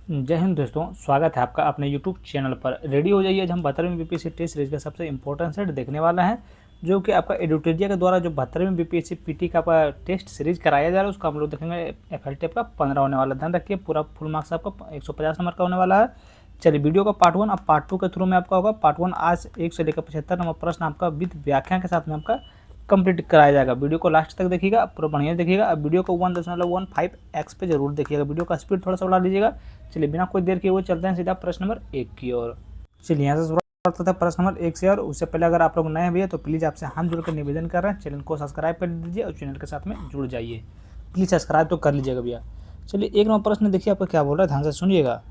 जय हिंद दोस्तों, स्वागत है आपका अपने यूट्यूब चैनल पर। रेडी हो जाइए, आज हम 72वीं बीपीएससी टेस्ट सीरीज का सबसे इंपॉर्टेंट सेट देखने वाला है, जो कि आपका एडुटेरिया के द्वारा जो 72वीं बीपीएससी पीटी का आपका टेस्ट सीरीज कराया जा रहा है, उसका हम लोग देखेंगे। एफएलटी का 15 होने वाला, ध्यान रखिए पूरा फुल मार्क्स आपका 150 नंबर का होने वाला है। चलिए वीडियो का पार्ट 1 अब पार्ट 2 के थ्रू में आपका होगा। पार्ट 1 आज 1 से लेकर 75 नंबर प्रश्न आपका विद व्याख्या के साथ में आपका कंप्लीट कराया जाएगा। वीडियो को लास्ट तक देखिएगा, पूरा बढ़िया देखिएगा। अब वीडियो को 1.15x पे जरूर देखिएगा, वीडियो का स्पीड थोड़ा सा बढ़ा लीजिएगा। चलिए बिना कोई देर किए हुए चलते हैं सीधा प्रश्न नंबर 1 की ओर। चलिए यहाँ से शुरुआत करते हैं प्रश्न नंबर 1 से। और उससे पहले अगर आप लोग नए हैं भैया तो प्लीज़ आपसे हाथ जोड़कर निवेदन कर रहे हैं, चैनल को सब्सक्राइब कर दीजिए और चैनल के साथ में जुड़ जाइए। प्लीज़ सब्सक्राइब तो कर लीजिएगा भैया। चलिए 1 नंबर प्रश्न देखिए आपका क्या बोल रहा है, ध्यान से सुनिएगा।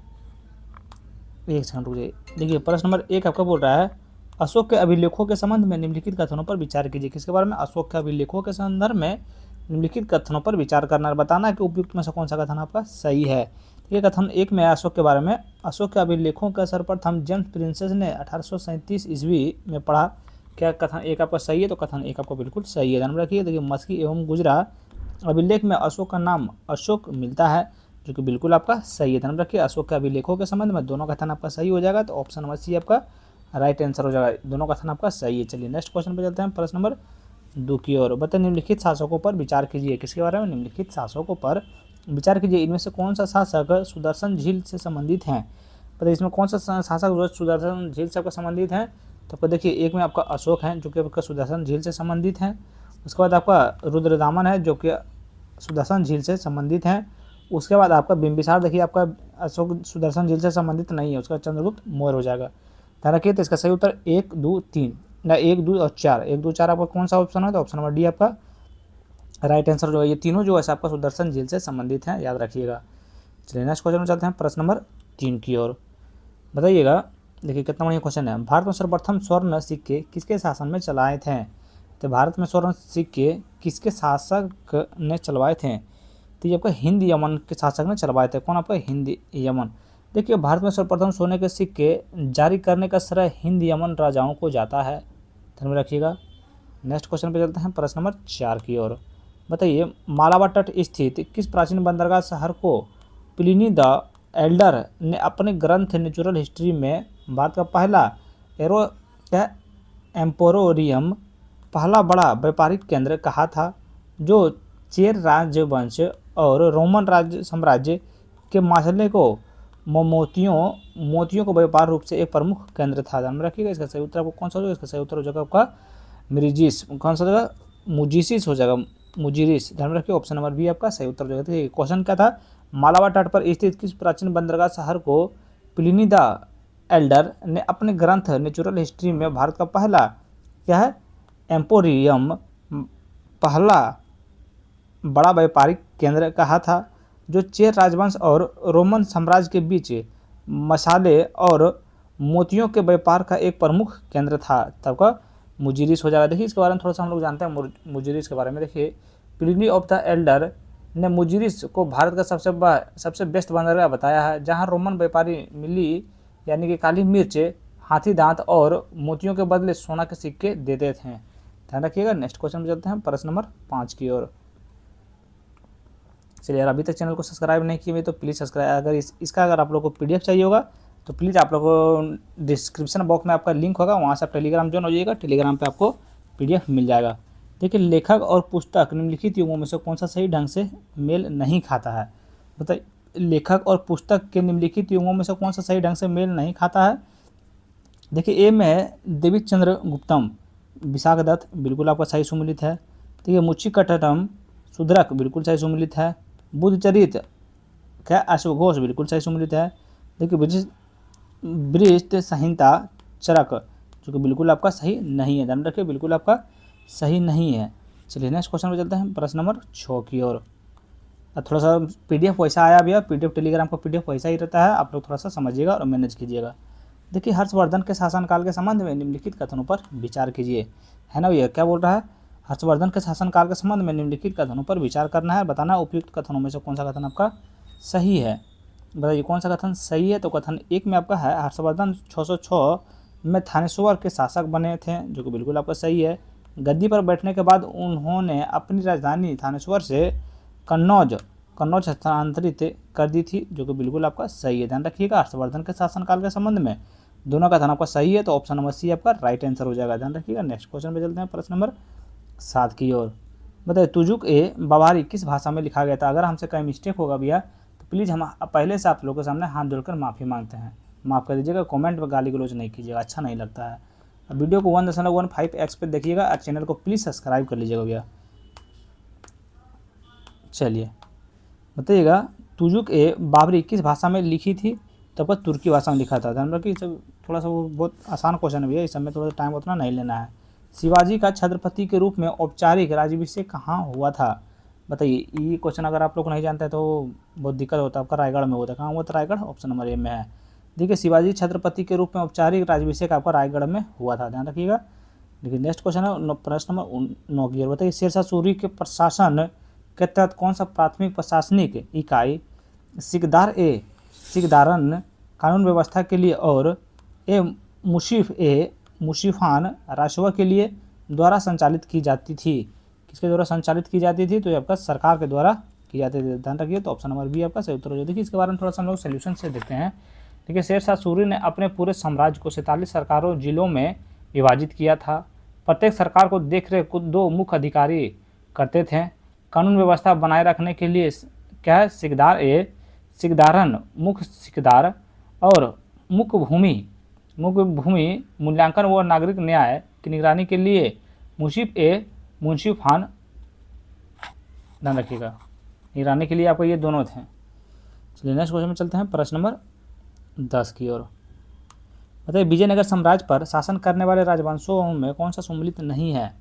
1 सेकंड रुक जाइए। देखिए प्रश्न नंबर 1 आपका बोल रहा है, अशोक के अभिलेखों के संबंध में निम्नलिखित कथनों पर विचार कीजिए। किसके बारे में? अशोक के अभिलेखों के संदर्भ में निम्नलिखित कथनों पर विचार करना है, बताना है कि उपयुक्त में से कौन सा कथन आपका सही है। ठीक है, कथन 1 में अशोक के बारे में, अशोक के अभिलेखों के सर्वप्रथम जेम्स प्रिंसेस ने 1837 ईस्वी में पढ़ा। क्या कथन 1 आपका सही है? तो कथन 1 आपका बिल्कुल सही है, ध्यान रखिए। देखिए मस्की एवं गुजरा अभिलेख में अशोक का नाम अशोक मिलता है, जो कि बिल्कुल आपका सही है, ध्यान रखिए। अशोक के अभिलेखों के संबंध में दोनों कथन आपका सही हो जाएगा, तो ऑप्शन नंबर सी आपका राइट आंसर हो जाएगा, दोनों कथन आपका सही है। चलिए नेक्स्ट क्वेश्चन पे चलते हैं, प्रश्न नंबर 2 की ओर। बताइए निम्नलिखित शासकों पर विचार कीजिए। किसके बारे में? निम्नलिखित शासकों पर विचार कीजिए, इनमें से कौन सा शासक सुदर्शन झील से संबंधित हैं। बताइए इसमें कौन सा शासक जो सुदर्शन झील से आपका संबंधित है। तो आपको देखिए 1 में आपका अशोक है, जो कि आपका सुदर्शन झील से संबंधित है। उसके बाद आपका रुद्रदामन है, जो कि सुदर्शन झील से संबंधित हैं। उसके बाद आपका बिंबिसार, देखिए आपका अशोक सुदर्शन झील से संबंधित नहीं है, उसका चंद्रगुप्त मौर्य हो जाएगा, ध्यान रखिए। तो इसका सही उत्तर 1, 2, 3 ना 1, 2 और 4, 1, 2, 4 आपका कौन सा ऑप्शन है? तो ऑप्शन नंबर डी आपका राइट आंसर जो है। ये तीनों जो है आपका सुदर्शन झील से संबंधित हैं, याद रखिएगा। चलिए नेक्स्ट क्वेश्चन में चलते हैं, प्रश्न नंबर 3 की ओर। बताइएगा, देखिए कितना बढ़िया क्वेश्चन है। भारत में सर्वप्रथम स्वर्ण सिक्के किसके शासन में चलाए थे? तो भारत में स्वर्ण सिक्के किसके शासक ने चलवाए थे? तो ये आपका हिंद यमन के शासक ने चलवाए थे। कौन? आपका हिंद यमन। देखिए भारत में सर्वप्रथम सोने के सिक्के जारी करने का श्रेय हिंद यमन राजाओं को जाता है, ध्यान में रखिएगा। नेक्स्ट क्वेश्चन पे चलते हैं, प्रश्न नंबर 4 की ओर। बताइए मालाबार तट स्थित किस प्राचीन बंदरगाह शहर को प्लिनी द एल्डर ने अपने ग्रंथ नेचुरल हिस्ट्री में भारत का पहला एरो क्या एम्पोरियम, पहला बड़ा व्यापारिक केंद्र कहा था, जो चेर राजवंश और रोमन राज्य साम्राज्य के मसले को मोतियों को व्यापार रूप से एक प्रमुख केंद्र था, ध्यान में रखिएगा। इसका सही उत्तर आपको कौन सा हो जाएगा? इसका सही उत्तर हो जाएगा आपका मिर्जिस। कौन सा जगह? मुजिसिस हो जाएगा, मुजिरिस, ध्यान रखिए। ऑप्शन नंबर बी आपका सही उत्तर हो जाएगा। ठीक है, क्वेश्चन क्या था? मालाबार तट पर स्थित किस प्राचीन बंदरगाह शहर को प्लिनी द एल्डर ने अपने ग्रंथ नेचुरल हिस्ट्री में भारत का पहला क्या है एम्पोरियम, पहला बड़ा व्यापारिक केंद्र कहा था, जो चेर राजवंश और रोमन साम्राज्य के बीच मसाले और मोतियों के व्यापार का एक प्रमुख केंद्र था, तब का मुजिरिस हो जाएगा। देखिए इसके बारे में थोड़ा सा हम लोग जानते हैं मुजिरिस के बारे में। देखिए प्लिनी ऑफ द एल्डर ने मुजिरिस को भारत का सबसे बेस्ट बंदरगाह बताया है, जहां रोमन व्यापारी मिली यानी कि काली मिर्च, हाथी दांत और मोतियों के बदले सोना के सिक्के देते थे, ध्यान रखिएगा। नेक्स्ट क्वेश्चन में चलते हैं, प्रश्न नंबर 5 की ओर। चलिए यार अभी तक चैनल को सब्सक्राइब नहीं किए हुए तो प्लीज़ सब्सक्राइब। अगर इसका अगर आप लोग को पीडीएफ चाहिए होगा तो प्लीज़ आप लोग को डिस्क्रिप्शन बॉक्स में आपका लिंक होगा, वहाँ से आप टेलीग्राम ज्वाइन हो जाइएगा, टेलीग्राम पे आपको पीडीएफ मिल जाएगा। देखिए लेखक और पुस्तक निम्नलिखित युगों में से कौन सा सही ढंग से मेल नहीं खाता है? बताइए लेखक और पुस्तक के निम्नलिखित युगों में से कौन सा सही ढंग से मेल नहीं खाता है? देखिए ए में देवी चंद्र गुप्तम, विशाख दत्त, बिल्कुल आपका सही सुमिलित है। ठीक है, मुच्ची कट्टम सुद्रक, बिल्कुल सही सुमिलित है। बुद्धचरित क्या अश्वघोष, बिल्कुल सही सुमिलित है। देखिए बृहत संहिता चरक, जो कि बिल्कुल आपका सही नहीं है, ध्यान रखिए बिल्कुल आपका सही नहीं है। चलिए नेक्स्ट क्वेश्चन पे चलते हैं, प्रश्न नंबर 6 की ओर। थोड़ा सा पीडीएफ वैसा आया भैया, पीडीएफ टेलीग्राम का पीडीएफ वैसा ही रहता है, आप लोग थोड़ा सा समझिएगा और मैनेज कीजिएगा। देखिए हर्षवर्धन के शासनकाल के संबंध में निम्नलिखित कथनों पर विचार कीजिए, है ना भैया। क्या बोल रहा है? हर्षवर्धन के शासनकाल के संबंध में निम्नलिखित कथनों पर विचार करना है, बताना उपयुक्त कथनों में से कौन सा कथन आपका सही है। बताइए कौन सा कथन सही है? तो कथन 1 में आपका है हर्षवर्धन 606 में थानेश्वर के शासक बने थे, जो कि बिल्कुल आपका सही है। गद्दी पर बैठने के बाद उन्होंने अपनी राजधानी थानेश्वर से कन्नौज कन्नौज हस्तांतरित कर दी थी, जो कि बिल्कुल आपका सही है। ध्यान रखिएगा। हर्षवर्धन के शासनकाल के संबंध में दोनों का कथन आपका सही है, तो ऑप्शन नंबर सी आपका राइट आंसर हो जाएगा। ध्यान रखिएगा। नेक्स्ट क्वेश्चन पे चलते हैं, प्रश्न नंबर 7 की ओर। बताइए तुजुक ए बाबारी किस भाषा में लिखा गया था? अगर हमसे कहीं मिस्टेक होगा भैया तो प्लीज़ हम पहले से आप लोगों के सामने हाथ जोड़कर माफ़ी मांगते हैं, माफ़ कर दीजिएगा। कमेंट में गाली गलौज नहीं कीजिएगा, अच्छा नहीं लगता है। अब वीडियो को 1.15x पे देखिएगा और चैनल को प्लीज़ सब्सक्राइब कर लीजिएगा भैया। चलिए बताइएगा तुजुक ए बाबरी किस भाषा में लिखी थी? तो आपका तुर्की भाषा में लिखा था। ध्यान रखिए, सब थोड़ा सा वो बहुत आसान क्वेश्चन है भैया, इस समय थोड़ा सा टाइम उतना नहीं लेना है। शिवाजी का छत्रपति के रूप में औपचारिक राज्याभिषेक कहाँ हुआ था? बताइए, ये क्वेश्चन अगर आप लोग नहीं जानते हैं तो बहुत दिक्कत होता है। आपका रायगढ़ में होता है। कहाँ हुआ था? रायगढ़, ऑप्शन नंबर ए में है। देखिए शिवाजी छत्रपति के रूप में औपचारिक राज्याभिषेक आपका रायगढ़ में हुआ था। ध्यान रखिएगा। देखिए नेक्स्ट क्वेश्चन है प्रश्न नंबर 9 की ओर। बताइए शेरशाह सूरी के प्रशासन के तहत कौन सा प्राथमिक प्रशासनिक इकाई सिकदारन कानून व्यवस्था के लिए और मुशीफान राजस्व के लिए द्वारा संचालित की जाती थी? किसके द्वारा संचालित की जाती थी? तो ये आपका सरकार के द्वारा की जाती थी। ध्यान रखिए। तो ऑप्शन नंबर बी आपका सही उत्तर हो जाए। देखिए इसके बारे में थोड़ा सा हम लोग सोल्यूशन से देखते हैं। देखिए शेरशाह सूरी ने अपने पूरे साम्राज्य को 47 सरकारों जिलों में विभाजित किया था। प्रत्येक सरकार को देखरेख को 2 मुख्य अधिकारी करते थे। कानून व्यवस्था बनाए रखने के लिए क्या है? सिकदारन मुख्य सिकदार और मुख्य भूमि मूल्यांकन व नागरिक न्याय की निगरानी के लिए मुंशीफान, ध्यान रखिएगा, निगरानी के लिए आपको ये दोनों थे। चलिए नेक्स्ट क्वेश्चन में चलते हैं, प्रश्न नंबर 10 की ओर। बताइए विजयनगर साम्राज्य पर शासन करने वाले राजवंशों में कौन सा सम्मिलित नहीं है?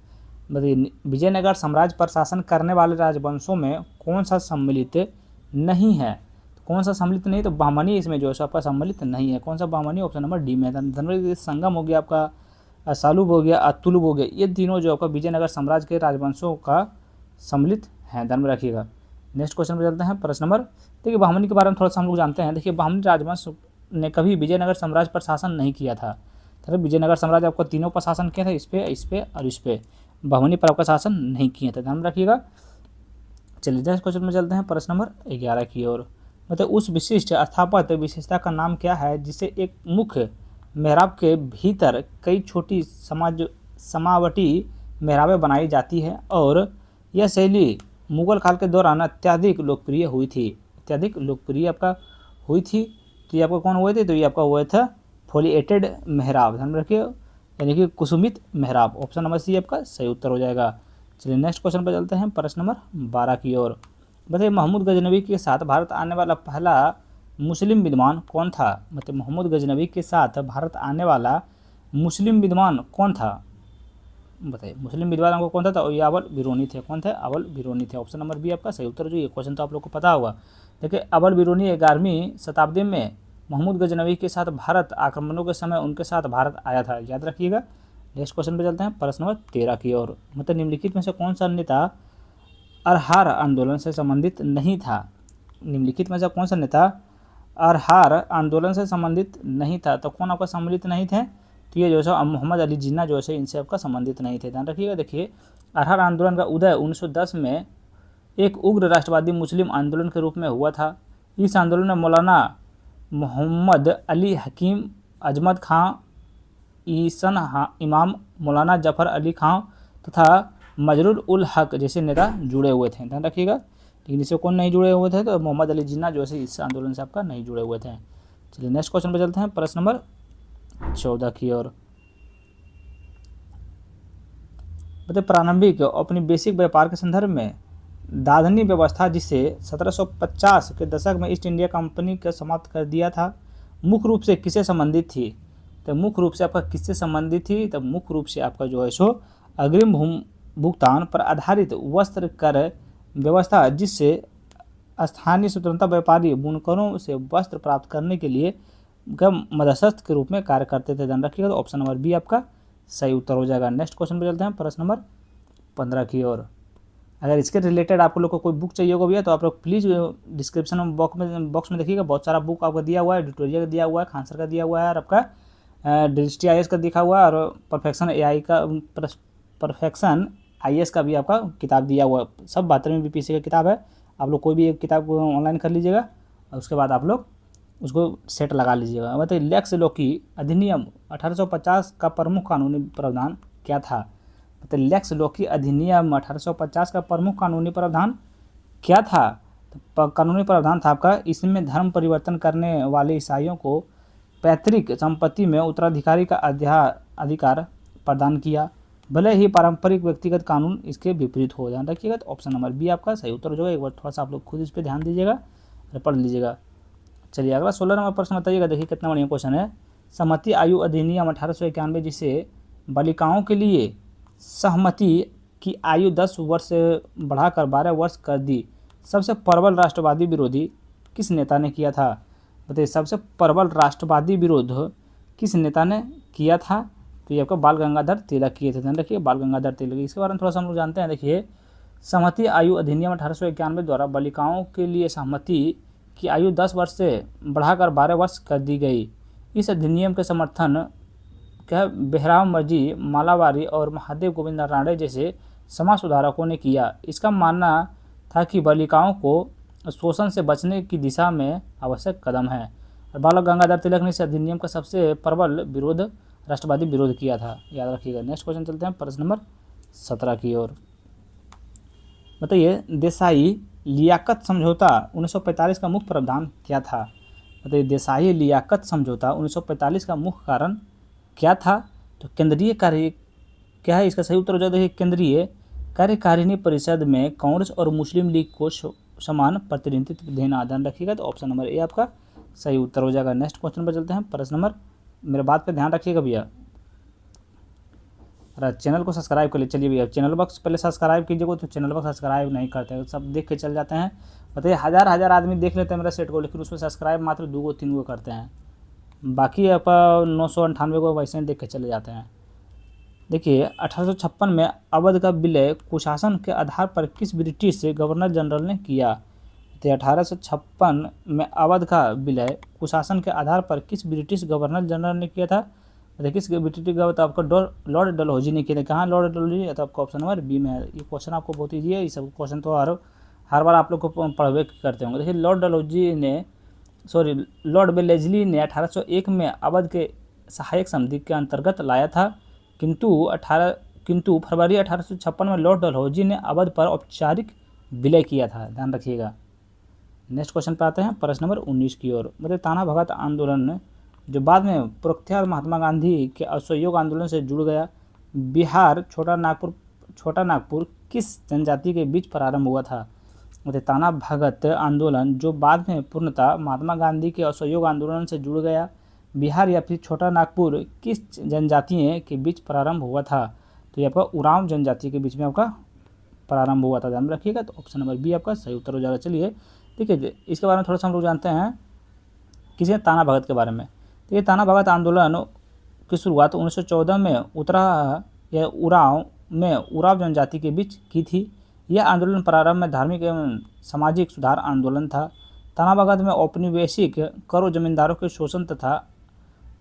बताइए विजयनगर साम्राज्य पर शासन करने वाले राजवंशों में कौन सा सम्मिलित नहीं है? कौन सा सम्मिलित नहीं? तो बहमनी इसमें जो है आपका सम्मिलित नहीं है। कौन सा बहमनी? ऑप्शन नंबर डी में। धनवरी संगम हो गया आपका, सालुब हो गया, अतुलुब हो गया, ये तीनों जो आपका विजयनगर साम्राज्य के राजवंशों का सम्मिलित हैं। ध्यान में रखिएगा। नेक्स्ट क्वेश्चन पर चलते हैं, प्रश्न नंबर। देखिए बहमनी के बारे में थोड़ा सा हम लोग जानते हैं। देखिए बहमनी राजवंश ने कभी विजयनगर साम्राज्य पर शासन नहीं किया था। तो विजयनगर साम्राज्य आपको तीनों पर शासन किया था, इस पे और इस पे। बहमनी पर आपका शासन नहीं किया था। ध्यान में रखिएगा। चलिए नेक्स्ट क्वेश्चन में चलते हैं, प्रश्न नंबर 11 की ओर। मतलब उस विशिष्ट स्थापत्य विशेषता का नाम क्या है जिसे एक मुख्य मेहराब के भीतर कई छोटी समावटी मेहराबें बनाई जाती है और यह शैली मुगल काल के दौरान अत्यधिक लोकप्रिय हुई थी? अत्यधिक लोकप्रिय आपका हुई थी। तो ये आपका कौन हुए थे? तो ये आपका हुआ था फोलिएटेड मेहराब। ध्यान रखिए, यानी कि कुसुमित मेहराब। ऑप्शन नंबर सी आपका सही उत्तर हो जाएगा। चलिए नेक्स्ट क्वेश्चन पर चलते हैं, प्रश्न नंबर 12 की ओर। बताइए महमूद गजनवी के साथ भारत आने वाला पहला मुस्लिम विद्वान कौन था? मतलब मोहम्मद गजनवी के साथ भारत आने वाला मुस्लिम विद्वान कौन था? बताइए मुस्लिम विद्वान को कौन था? तो ये अवल बिरूनी थे। कौन थे? अवल बिरूनी थे। ऑप्शन नंबर बी आपका सही उत्तर। जो ये क्वेश्चन तो आप लोग को पता होगा। देखिए अवल बिरूनी 11वीं शताब्दी में मोहम्मद गजनवी के साथ भारत आक्रमणों के समय उनके साथ भारत आया था। याद रखिएगा। नेक्स्ट क्वेश्चन पे चलते हैं, प्रश्न नंबर 13 की ओर। मतलब निम्नलिखित में से कौन सा नेता अरहार आंदोलन से संबंधित नहीं था? निम्नलिखित में से कौन सा नेता अरहार आंदोलन से संबंधित नहीं था? तो कौन आपका सम्मिलित नहीं थे? तो ये जो है मोहम्मद अली जिन्ना जो है इनसे आपका संबंधित नहीं थे। ध्यान रखिएगा। देखिए अरहार आंदोलन का उदय 1910 में एक उग्र राष्ट्रवादी मुस्लिम आंदोलन के रूप में हुआ था। इस आंदोलन में मौलाना मोहम्मद अली हकीम, अजमत खां, ईसन इमाम, मौलाना जफ़र अली खां तथा मजरूर उल हक जैसे नेता जुड़े हुए थे। ध्यान रखिएगा। लेकिन इससे कौन नहीं जुड़े हुए थे? तो मोहम्मद अली जिन्ना जो है इस आंदोलन से आपका नहीं जुड़े हुए थे। चलिए नेक्स्ट क्वेश्चन पर चलते हैं, प्रश्न नंबर 14 की ओर। बताइए प्रारंभिक अपनी बेसिक व्यापार के संदर्भ में दादनी व्यवस्था जिसे 1750 के दशक में ईस्ट इंडिया कंपनी का समाप्त कर दिया था, मुख्य रूप से किससे संबंधित थी? तो मुख्य रूप से आपका किससे संबंधित थी? तो मुख्य रूप से आपका जो है सो अग्रिम भुगतान पर आधारित वस्त्र कर व्यवस्था जिससे स्थानीय स्वतंत्रता व्यापारी बुनकरों से वस्त्र प्राप्त करने के लिए मददस्थ के रूप में कार्य करते थे। ध्यान रखिएगा। तो ऑप्शन नंबर बी आपका सही उत्तर हो जाएगा। नेक्स्ट क्वेश्चन पे चलते हैं, प्रश्न नंबर 15 की ओर। अगर इसके रिलेटेड आप लोग को कोई बुक चाहिए होगा भैया तो आप लोग प्लीज़ डिस्क्रिप्शन बॉक्स में देखिएगा, बहुत सारा बुक आपको दिया हुआ है। ट्यूटोरियल का दिया हुआ है, खान सर का दिया हुआ है और आपका DST-IAS का दिखा हुआ है और परफेक्शन IAS का भी आपका किताब दिया हुआ है। सब 72वीं BPSC का किताब है। आप लोग कोई भी एक किताब को ऑनलाइन कर लीजिएगा और उसके बाद आप लोग उसको सेट लगा लीजिएगा। बताइए लेक्स लोकी अधिनियम 1850 का प्रमुख कानूनी प्रावधान क्या था? बताइए लेक्स लोकी अधिनियम 1850 का प्रमुख कानूनी प्रावधान क्या था? तो कानूनी प्रावधान था आपका, इसमें धर्म परिवर्तन करने वाले ईसाइयों को पैतृक संपत्ति में उत्तराधिकारी का अधिकार प्रदान किया, भले ही पारंपरिक व्यक्तिगत कानून इसके विपरीत हो। ध्यान रखिएगा। तो ऑप्शन नंबर बी आपका सही उत्तर हो जाएगा। एक बार थोड़ा सा आप लोग खुद इस पर ध्यान दीजिएगा और पढ़ लीजिएगा। चलिए अगला 16 नंबर प्रश्न बताइएगा। देखिए कितना बढ़िया क्वेश्चन है। सहमति आयु अधिनियम 1891 जिसे बालिकाओं के लिए सहमति की आयु 10 वर्ष से बढ़ाकर 12 वर्ष कर दी, सबसे प्रबल राष्ट्रवादी विरोधी किस नेता ने किया था? बताइए सबसे प्रबल राष्ट्रवादी विरोध किस नेता ने किया था? तो ये आपका बाल गंगाधर तिलक किए थे। ध्यान रखिए बाल गंगाधर तिलक। इसके बारे में थोड़ा सा हम लोग जानते हैं। देखिए सहमति आयु अधिनियम 1891 द्वारा बालिकाओं के लिए सहमति की आयु 10 वर्ष से बढ़ाकर 12 वर्ष कर दी गई। इस अधिनियम के समर्थन क्या बेहराम मर्जी, मालावारी और महादेव गोविंद राणे जैसे समाज सुधारकों ने किया। इसका मानना था कि बालिकाओं को शोषण से बचने की दिशा में आवश्यक कदम है। और बाल गंगाधर तिलक ने इस अधिनियम का सबसे प्रबल विरोध राष्ट्रवादी विरोध किया था। याद रखिएगा। नेक्स्ट क्वेश्चन चलते हैं प्रश्न नंबर 17 की ओर। बताइए देसाई लियाकत समझौता 1945 का मुख्य प्रावधान क्या था? बताइए देसाई लियाकत समझौता 1945 का मुख्य कारण क्या था? तो केंद्रीय कार्य क्या है? इसका सही उत्तर हो जाता है केंद्रीय कार्यकारिणी परिषद में कांग्रेस और मुस्लिम लीग को समान प्रतिनिधित्व देना। ध्यान रखिएगा। तो ऑप्शन नंबर ए आपका सही उत्तर हो जाएगा। नेक्स्ट क्वेश्चन पर चलते हैं प्रश्न नंबर, मेरे बात पे ध्यान रखिएगा भैया। अरे चैनल को सब्सक्राइब कर लीजिए। चलिए भैया चैनल बॉक्स पहले सब्सक्राइब कीजिएगा। तो चैनल बॉक्स सब्सक्राइब नहीं करते हैं, सब देख के चल जाते हैं। बताइए हज़ार आदमी देख लेते हैं मेरा सेट को, लेकिन उसमें सब्सक्राइब मात्र 2-3 करते हैं, बाकी आप 998 को वैसे देख के चले जाते हैं। देखिए 1856 में अवध का विलय कुशासन के आधार पर किस ब्रिटिश गवर्नर जनरल ने किया? तो 1856 में अवध का विलय कुशासन के आधार पर किस ब्रिटिश गवर्नर जनरल ने किया था? देखिए किस ब्रिटिश गवर्नर, तो आपका लॉर्ड डलहौजी ने किया था। कहाँ लॉर्ड डलहौजी? तो आपका ऑप्शन नंबर बी में है। ये क्वेश्चन आपको बहुत ईजी है। ये सब क्वेश्चन तो हर बार आप लोग को पढ़वे करते होंगे। देखिए लॉर्ड वेलेस्ली ने 1801 में अवध के सहायक समिति के अंतर्गत लाया था, किंतु फरवरी 1856 में लॉर्ड डलहौजी ने अवध पर औपचारिक विलय किया था। ध्यान रखिएगा। नेक्स्ट क्वेश्चन पे आते हैं प्रश्न नंबर 19 की ओर। मतलब ताना भगत आंदोलन जो बाद में प्रख्यात महात्मा गांधी के असहयोग आंदोलन से जुड़ गया, बिहार छोटा नागपुर किस जनजाति के बीच प्रारंभ हुआ था? मतलब ताना भगत आंदोलन जो बाद में पूर्णतः महात्मा गांधी के असहयोग आंदोलन से जुड़ गया, बिहार या फिर छोटा नागपुर किस जनजाति के बीच प्रारंभ हुआ था? तो ये आपका उरांव जनजाति के बीच में आपका प्रारंभ हुआ था। ध्यान रखिएगा। तो ऑप्शन नंबर बी आपका सही उत्तर हो जाएगा। चलिए ठीक है, इसके बारे में थोड़ा सा हम लोग जानते हैं किसी ताना भगत के बारे में। तो ये ताना भगत आंदोलन की शुरुआत 1914 में उरांव जनजाति के बीच की थी। यह आंदोलन प्रारंभ में धार्मिक एवं सामाजिक सुधार आंदोलन था। ताना भगत में औपनिवेशिक करों, जमींदारों के शोषण तथा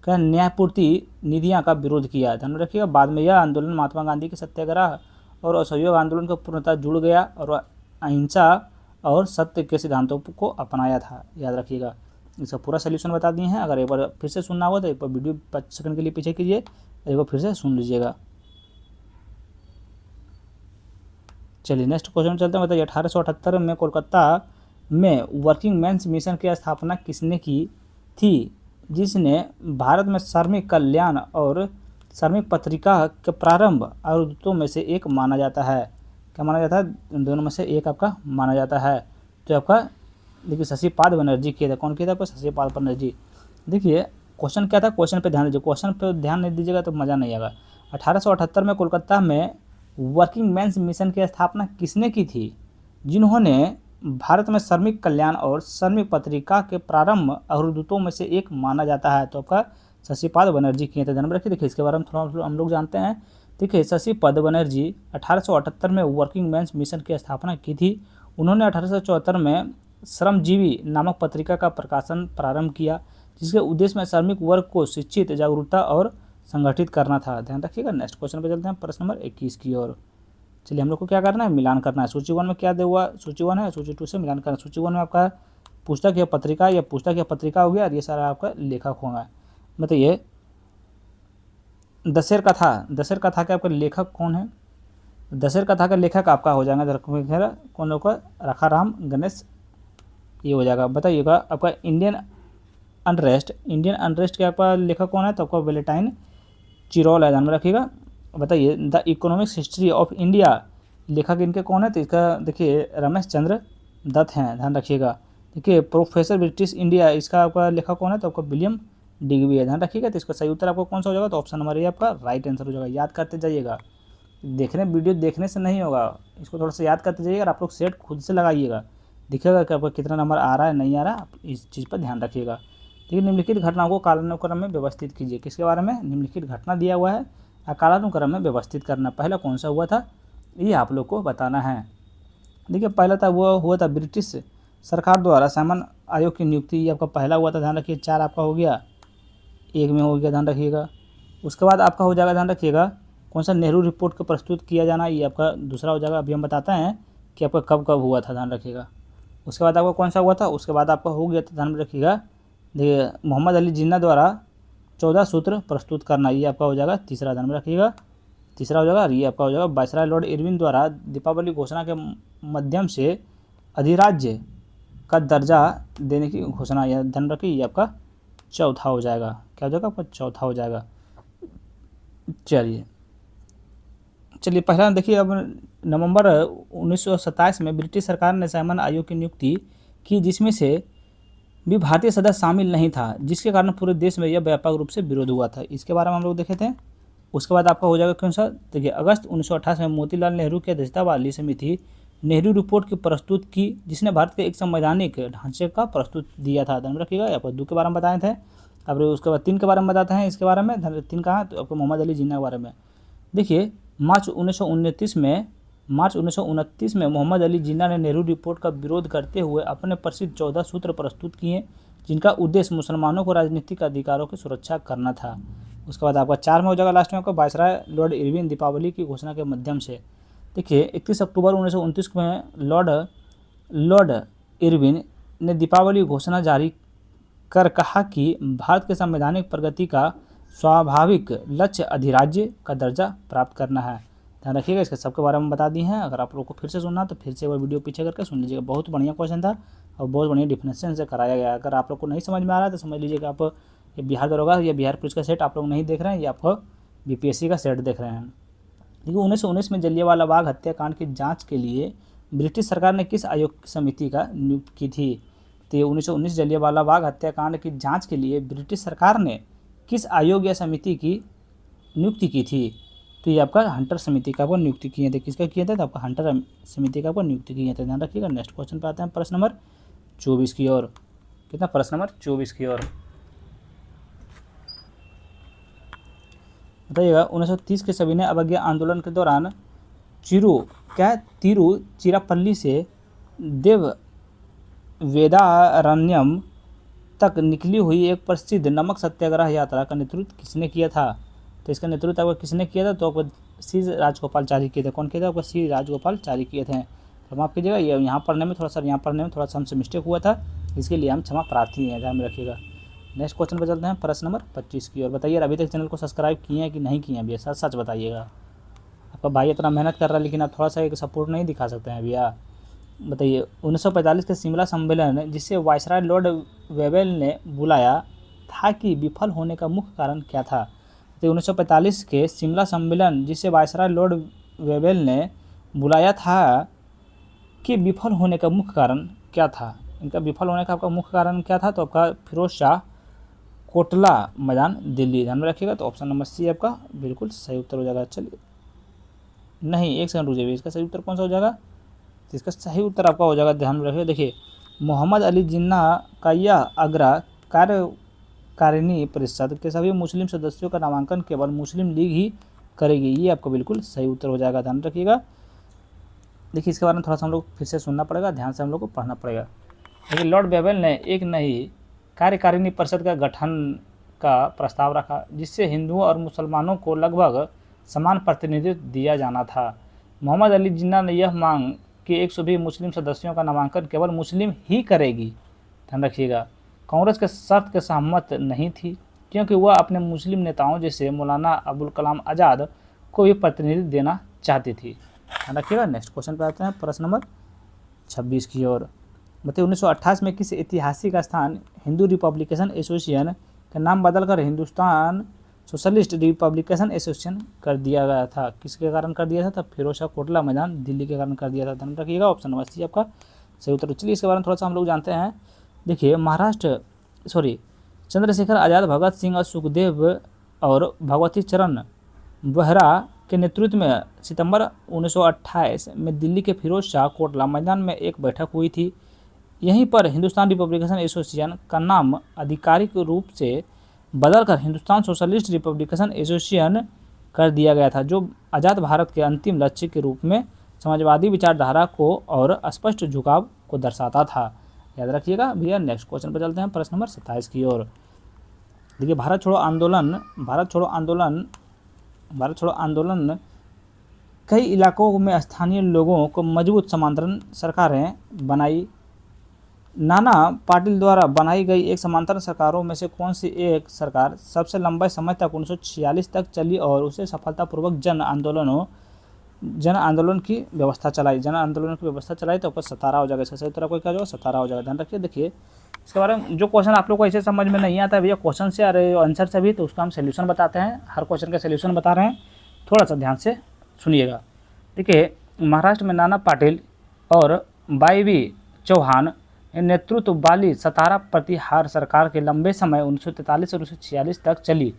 न्यायपूर्ति निधियां का विरोध किया। ध्यान रखिएगा। बाद में यह आंदोलन महात्मा गांधी के सत्याग्रह और असहयोग आंदोलन को पूर्णतः जुड़ गया और अहिंसा और सत्य के सिद्धांतों को अपनाया था। याद रखिएगा। इसका पूरा सोल्यूशन बता दिए हैं। अगर एक बार फिर से सुनना हो तो एक बार वीडियो 5 सेकंड के लिए पीछे कीजिए, एक बार फिर से सुन लीजिएगा। चलिए नेक्स्ट क्वेश्चन चलते हैं। बताइए 1878 में कोलकाता में वर्किंग मेंस मिशन की स्थापना किसने की थी, जिसने भारत में श्रमिक कल्याण और श्रमिक पत्रिका के प्रारंभ अवधूतों में से एक माना जाता है? क्या माना जाता है? दोनों में से एक आपका माना जाता है। तो आपका देखिए शशिपाद बनर्जी किया था। कौन किया था? आपका शशिपाद बनर्जी। देखिए क्वेश्चन क्या था, क्वेश्चन पे ध्यान दीजिए। क्वेश्चन पे ध्यान नहीं दीजिएगा तो मज़ा नहीं आएगा। 1878 में कोलकाता में वर्किंग मेंस मिशन की स्थापना किसने की थी, जिन्होंने भारत में श्रमिक कल्याण और श्रमिक पत्रिका के प्रारंभ अवधूतों में से एक माना जाता है? तो आपका शशिपाद बनर्जी किए थे। ध्यान रखिए। देखिए इसके बारे में थोड़ा हम लोग जानते हैं। देखिए शशिपाद बनर्जी 1878 में वर्किंग मेंस मिशन की स्थापना की थी। उन्होंने 1874 में श्रमजीवी नामक पत्रिका का प्रकाशन प्रारंभ किया, जिसके उद्देश्य में श्रमिक वर्ग को शिक्षित, जागरूकता और संगठित करना था। ध्यान रखिएगा। नेक्स्ट क्वेश्चन पे चलते हैं प्रश्न नंबर 21 की ओर। चलिए हम लोग को क्या करना है, मिलान करना है। सूची 1 में क्या दिया हुआ, सूची 1 है, सूची 2 से मिलान करना है। सूची 1 में आपका पुस्तक या पत्रिका या पुस्तक या पत्रिका हो गया, और ये सारा आपका लेखक होगा। बताइए दशेर कथा, दशेर कथा के आपका लेखक कौन है? दशेर कथा का लेखक आपका हो जाएगा कौन होगा, रखाराम गणेश, ये हो जाएगा। बताइएगा आपका इंडियन अनरेस्ट, इंडियन अनरेस्ट के आपका लेखक कौन है? तो आपका वेलेंटाइन चिरोल है, ध्यान में रखिएगा। बताइए the economics history of India, लेखक इनके कौन है? तो इसका देखिए रमेश चंद्र दत्त हैं, ध्यान रखिएगा। देखिए प्रोफेसर ब्रिटिश इंडिया, इसका आपका लेखक कौन है? तो आपका विलियम डिग्बी है, ध्यान रखिएगा। तो इसका सही उत्तर आपको कौन सा हो जाएगा? तो ऑप्शन नंबर ए आपका राइट आंसर हो जाएगा। याद करते जाइएगा, वीडियो देखने से नहीं होगा, इसको थोड़ा सा याद करते जाइएगा और आप लोग सेट खुद से लगाइएगा, दिखेगा कि आपका कितना नंबर आ रहा है नहीं आ रहा, आप इस चीज़ पर ध्यान रखिएगा। ठीक है, निम्नलिखित घटनाओं को कालानुक्रम में व्यवस्थित कीजिए। किसके बारे में? निम्नलिखित घटना दिया हुआ है, कालानुक्रम में व्यवस्थित करना। पहला कौन सा हुआ था, ये आप लोग को बताना है। देखिए पहला था वो हुआ था ब्रिटिश सरकार द्वारा सामान्य आयोग की नियुक्ति, ये आपका पहला हुआ था, ध्यान रखिए। 4 आपका हो गया, 1 में हो गया, ध्यान रखिएगा। उसके बाद आपका हो जाएगा, ध्यान रखिएगा, कौन सा नेहरू रिपोर्ट को प्रस्तुत किया जाना, ये आपका दूसरा हो जाएगा। अभी हम बताते हैं कि आपका कब कब हुआ था, ध्यान रखिएगा। उसके बाद आपका कौन सा हुआ था, उसके बाद आपका हो गया था, ध्यान में रखिएगा, देखिए मोहम्मद अली जिन्ना द्वारा 14 सूत्र प्रस्तुत करना, ये आपका हो जाएगा तीसरा, ध्यान में रखिएगा, तीसरा हो जाएगा। और ये आपका हो जाएगा वायसराय लॉर्ड इरविन द्वारा दीपावली घोषणा के माध्यम से अधिराज्य का दर्जा देने की घोषणा, यह ध्यान रखिए, ये आपका चौथा हो जाएगा। क्या हो जाएगा आपका? चौथा हो जाएगा। चलिए पहला देखिए, अब नवंबर 1927 में ब्रिटिश सरकार ने सामान्य आयोग की नियुक्ति की, जिसमें से भी भारतीय सदस्य शामिल नहीं था, जिसके कारण पूरे देश में यह व्यापक रूप से विरोध हुआ था। इसके बारे में हम लोग देखे थे। उसके बाद आपका हो जाएगा कौन सा, देखिए अगस्त 1928 में मोतीलाल नेहरू की अध्यक्षता वाली समिति नेहरू रिपोर्ट की प्रस्तुत की, जिसने भारत के एक संवैधानिक ढांचे का प्रस्तुत दिया था, ध्यान रखिएगा। आपको 2 के बारे में बताए थे। अब उसके बाद 3 के बारे में बताते हैं, इसके बारे में 3 कहाँ, तो आपको मोहम्मद अली जिन्ना के बारे में। देखिए मार्च 1929 में मोहम्मद अली जिन्ना ने नेहरू रिपोर्ट का विरोध करते हुए अपने प्रसिद्ध 14 सूत्र प्रस्तुत किए, जिनका उद्देश्य मुसलमानों को राजनीतिक अधिकारों की सुरक्षा करना था। उसके बाद आपका 4 में हो जाएगा लास्ट में आपका वायसराय लॉर्ड इरविन दीपावली की घोषणा के माध्यम से। देखिए 31 अक्टूबर 1929 में लॉर्ड इरविन ने दीपावली घोषणा जारी कर कहा कि भारत के संवैधानिक प्रगति का स्वाभाविक लक्ष्य अधिराज्य का दर्जा प्राप्त करना है। ध्यान रखिएगा, इसके सबके बारे में बता दी हैं। अगर आप लोग को फिर से सुनना तो फिर से वो वीडियो पीछे करके सुन लीजिएगा, बहुत बढ़िया क्वेश्चन था और बहुत बढ़िया डिफिनेशन से कराया गया। अगर आप लोग को नहीं समझ में आ रहा है तो समझ लीजिएगा आप ये बिहार दरोगा या बिहार पुलिस का सेट आप लोग नहीं देख रहे हैं, ये आपको बीपीएससी का सेट देख रहे हैं। देखिए 1919 में जलियांवाला बाग हत्याकांड की जाँच के लिए ब्रिटिश सरकार ने किस आयोग समिति का नियुक्त की थी? तो 1919 जलियांवाला बाग हत्याकांड की जाँच के लिए ब्रिटिश सरकार ने किस आयोग या समिति की नियुक्ति की थी? तो ये आपका हंटर समिति का आपको नियुक्ति किए थे। किसका किए थे? तो आपका हंटर समिति का आपको नियुक्ति किए थे, ध्यान रखिएगा। नेक्स्ट क्वेश्चन पे आते हैं, प्रश्न नंबर 24 की ओर। कितना? प्रश्न नंबर 24 की ओर। बताइएगा 1930 के सविनय अवज्ञा आंदोलन के दौरान तिरुचिरापल्ली से देववेदारण्यम तक निकली हुई एक प्रसिद्ध नमक सत्याग्रह यात्रा का नेतृत्व किसने किया था? तो इसका नेतृत्व आपको किसने किया था? तो आपको सी राजगोपालचारी किए थे। कौन किए थे? आपको सी राजगोपालचारी किए थे। तो माफ़ कीजिएगा, ये यहाँ पढ़ने में थोड़ा सा हमसे मिस्टेक हुआ था, इसके लिए हम क्षमा प्रार्थी हैं, ध्यान में रखिएगा। नेक्स्ट क्वेश्चन पर चलते हैं, प्रश्न नंबर 25 की ओर। बताइए अभी तक चैनल को सब्सक्राइब किए हैं कि नहीं किए हैं भैया? सच सच बताइएगा। आपका भाई इतना मेहनत कर रहा है लेकिन आप थोड़ा सा एक सपोर्ट नहीं दिखा सकते हैं भैया? बताइए 1945 के शिमला सम्मेलन जिसे वायसराय लॉर्ड वेवेल ने बुलाया था कि विफल होने का मुख्य कारण क्या था? तो 1945 के शिमला सम्मेलन जिसे वायसराय लॉर्ड वेवेल ने बुलाया था कि विफल होने का मुख्य कारण क्या था? इनका विफल होने का आपका मुख्य कारण क्या था? तो आपका फिरोज शाह कोटला मैदान दिल्ली, ध्यान में रखिएगा। तो ऑप्शन नंबर सी आपका बिल्कुल सही उत्तर हो जाएगा। चलिए नहीं, एक सेकंड रुकिए, इसका सही उत्तर कौन सा हो जाएगा? तो इसका सही उत्तर आपका हो जाएगा, ध्यान में रखिए। देखिए मोहम्मद अली जिन्ना का यह आग्रह कार्यकारिणी परिषद के सभी मुस्लिम सदस्यों का नामांकन केवल मुस्लिम लीग ही करेगी, ये आपको बिल्कुल सही उत्तर हो जाएगा, ध्यान रखिएगा। देखिए इसके बारे में थोड़ा सा हम लोग फिर से सुनना पड़ेगा, ध्यान से हम लोग को पढ़ना पड़ेगा। देखिए लॉर्ड वेवेल ने एक नई कार्यकारिणी परिषद का गठन का प्रस्ताव रखा, जिससे हिंदुओं और मुसलमानों को लगभग समान प्रतिनिधित्व दिया जाना था। मोहम्मद अली जिन्ना ने यह मांग कि 120 मुस्लिम सदस्यों का नामांकन केवल मुस्लिम ही करेगी, ध्यान रखिएगा। कांग्रेस के शर्त के सहमत नहीं थी क्योंकि वह अपने मुस्लिम नेताओं जैसे मौलाना अबुल कलाम आज़ाद को भी प्रतिनिधि देना चाहती थी, ध्यान रखिएगा। नेक्स्ट क्वेश्चन पे आते हैं, प्रश्न नंबर 26 की ओर। बताइए 1928 में किस ऐतिहासिक स्थान हिंदू रिपब्लिकेशन एसोसिएशन का नाम बदलकर हिंदुस्तान सोशलिस्ट रिपब्लिकेशन एसोसिएशन कर दिया गया था? किसके कारण कर दिया था? तब फिरोज शाह कोटला मैदान दिल्ली के कारण कर दिया था, ध्यान रखिएगा। ऑप्शन नंबर सी आपका सही उत्तर। चलिए इसके बारे में थोड़ा सा हम लोग जानते हैं। देखिए चंद्रशेखर आज़ाद, भगत सिंह और सुखदेव और भगवती चरण बेहरा के नेतृत्व में सितंबर 1928 में दिल्ली के फिरोज शाह कोटला मैदान में एक बैठक हुई थी। यहीं पर हिंदुस्तान रिपब्लिकेशन एसोसिएशन का नाम आधिकारिक रूप से बदलकर हिंदुस्तान सोशलिस्ट रिपब्लिकेशन एसोसिएशन कर दिया गया था, जो आज़ाद भारत के अंतिम लक्ष्य के रूप में समाजवादी विचारधारा को और स्पष्ट झुकाव को दर्शाता था, याद रखिएगा भैया। नेक्स्ट क्वेश्चन पर चलते हैं, प्रश्न नंबर 27 की ओर। देखिए भारत छोड़ो आंदोलन कई इलाकों में स्थानीय लोगों को मजबूत समांतरण सरकारें बनाई। नाना पाटिल द्वारा बनाई गई एक समांतर सरकारों में से कौन सी एक सरकार सबसे लंबे समय तक 1946 तक चली और उसे सफलतापूर्वक जन आंदोलन की व्यवस्था चलाई तो आपका 17 हो जाएगा। इसका सही उत्तर आपको क्या होगा? 17 हो जाएगा, ध्यान रखिए। देखिए इसके बारे में जो क्वेश्चन आप लोग को ऐसे समझ में नहीं आता है भैया क्वेश्चन से और आंसर से भी, तो उसका हम सोल्यूशन बताते हैं। हर क्वेश्चन का सोल्यूशन बता रहे हैं, थोड़ा सा ध्यान से सुनिएगा। देखिए महाराष्ट्र में नाना पाटिल और वाई चौहान नेतृत्व वाली 17 प्रतिहार सरकार के लंबे समय 1943 और 1946 तक चली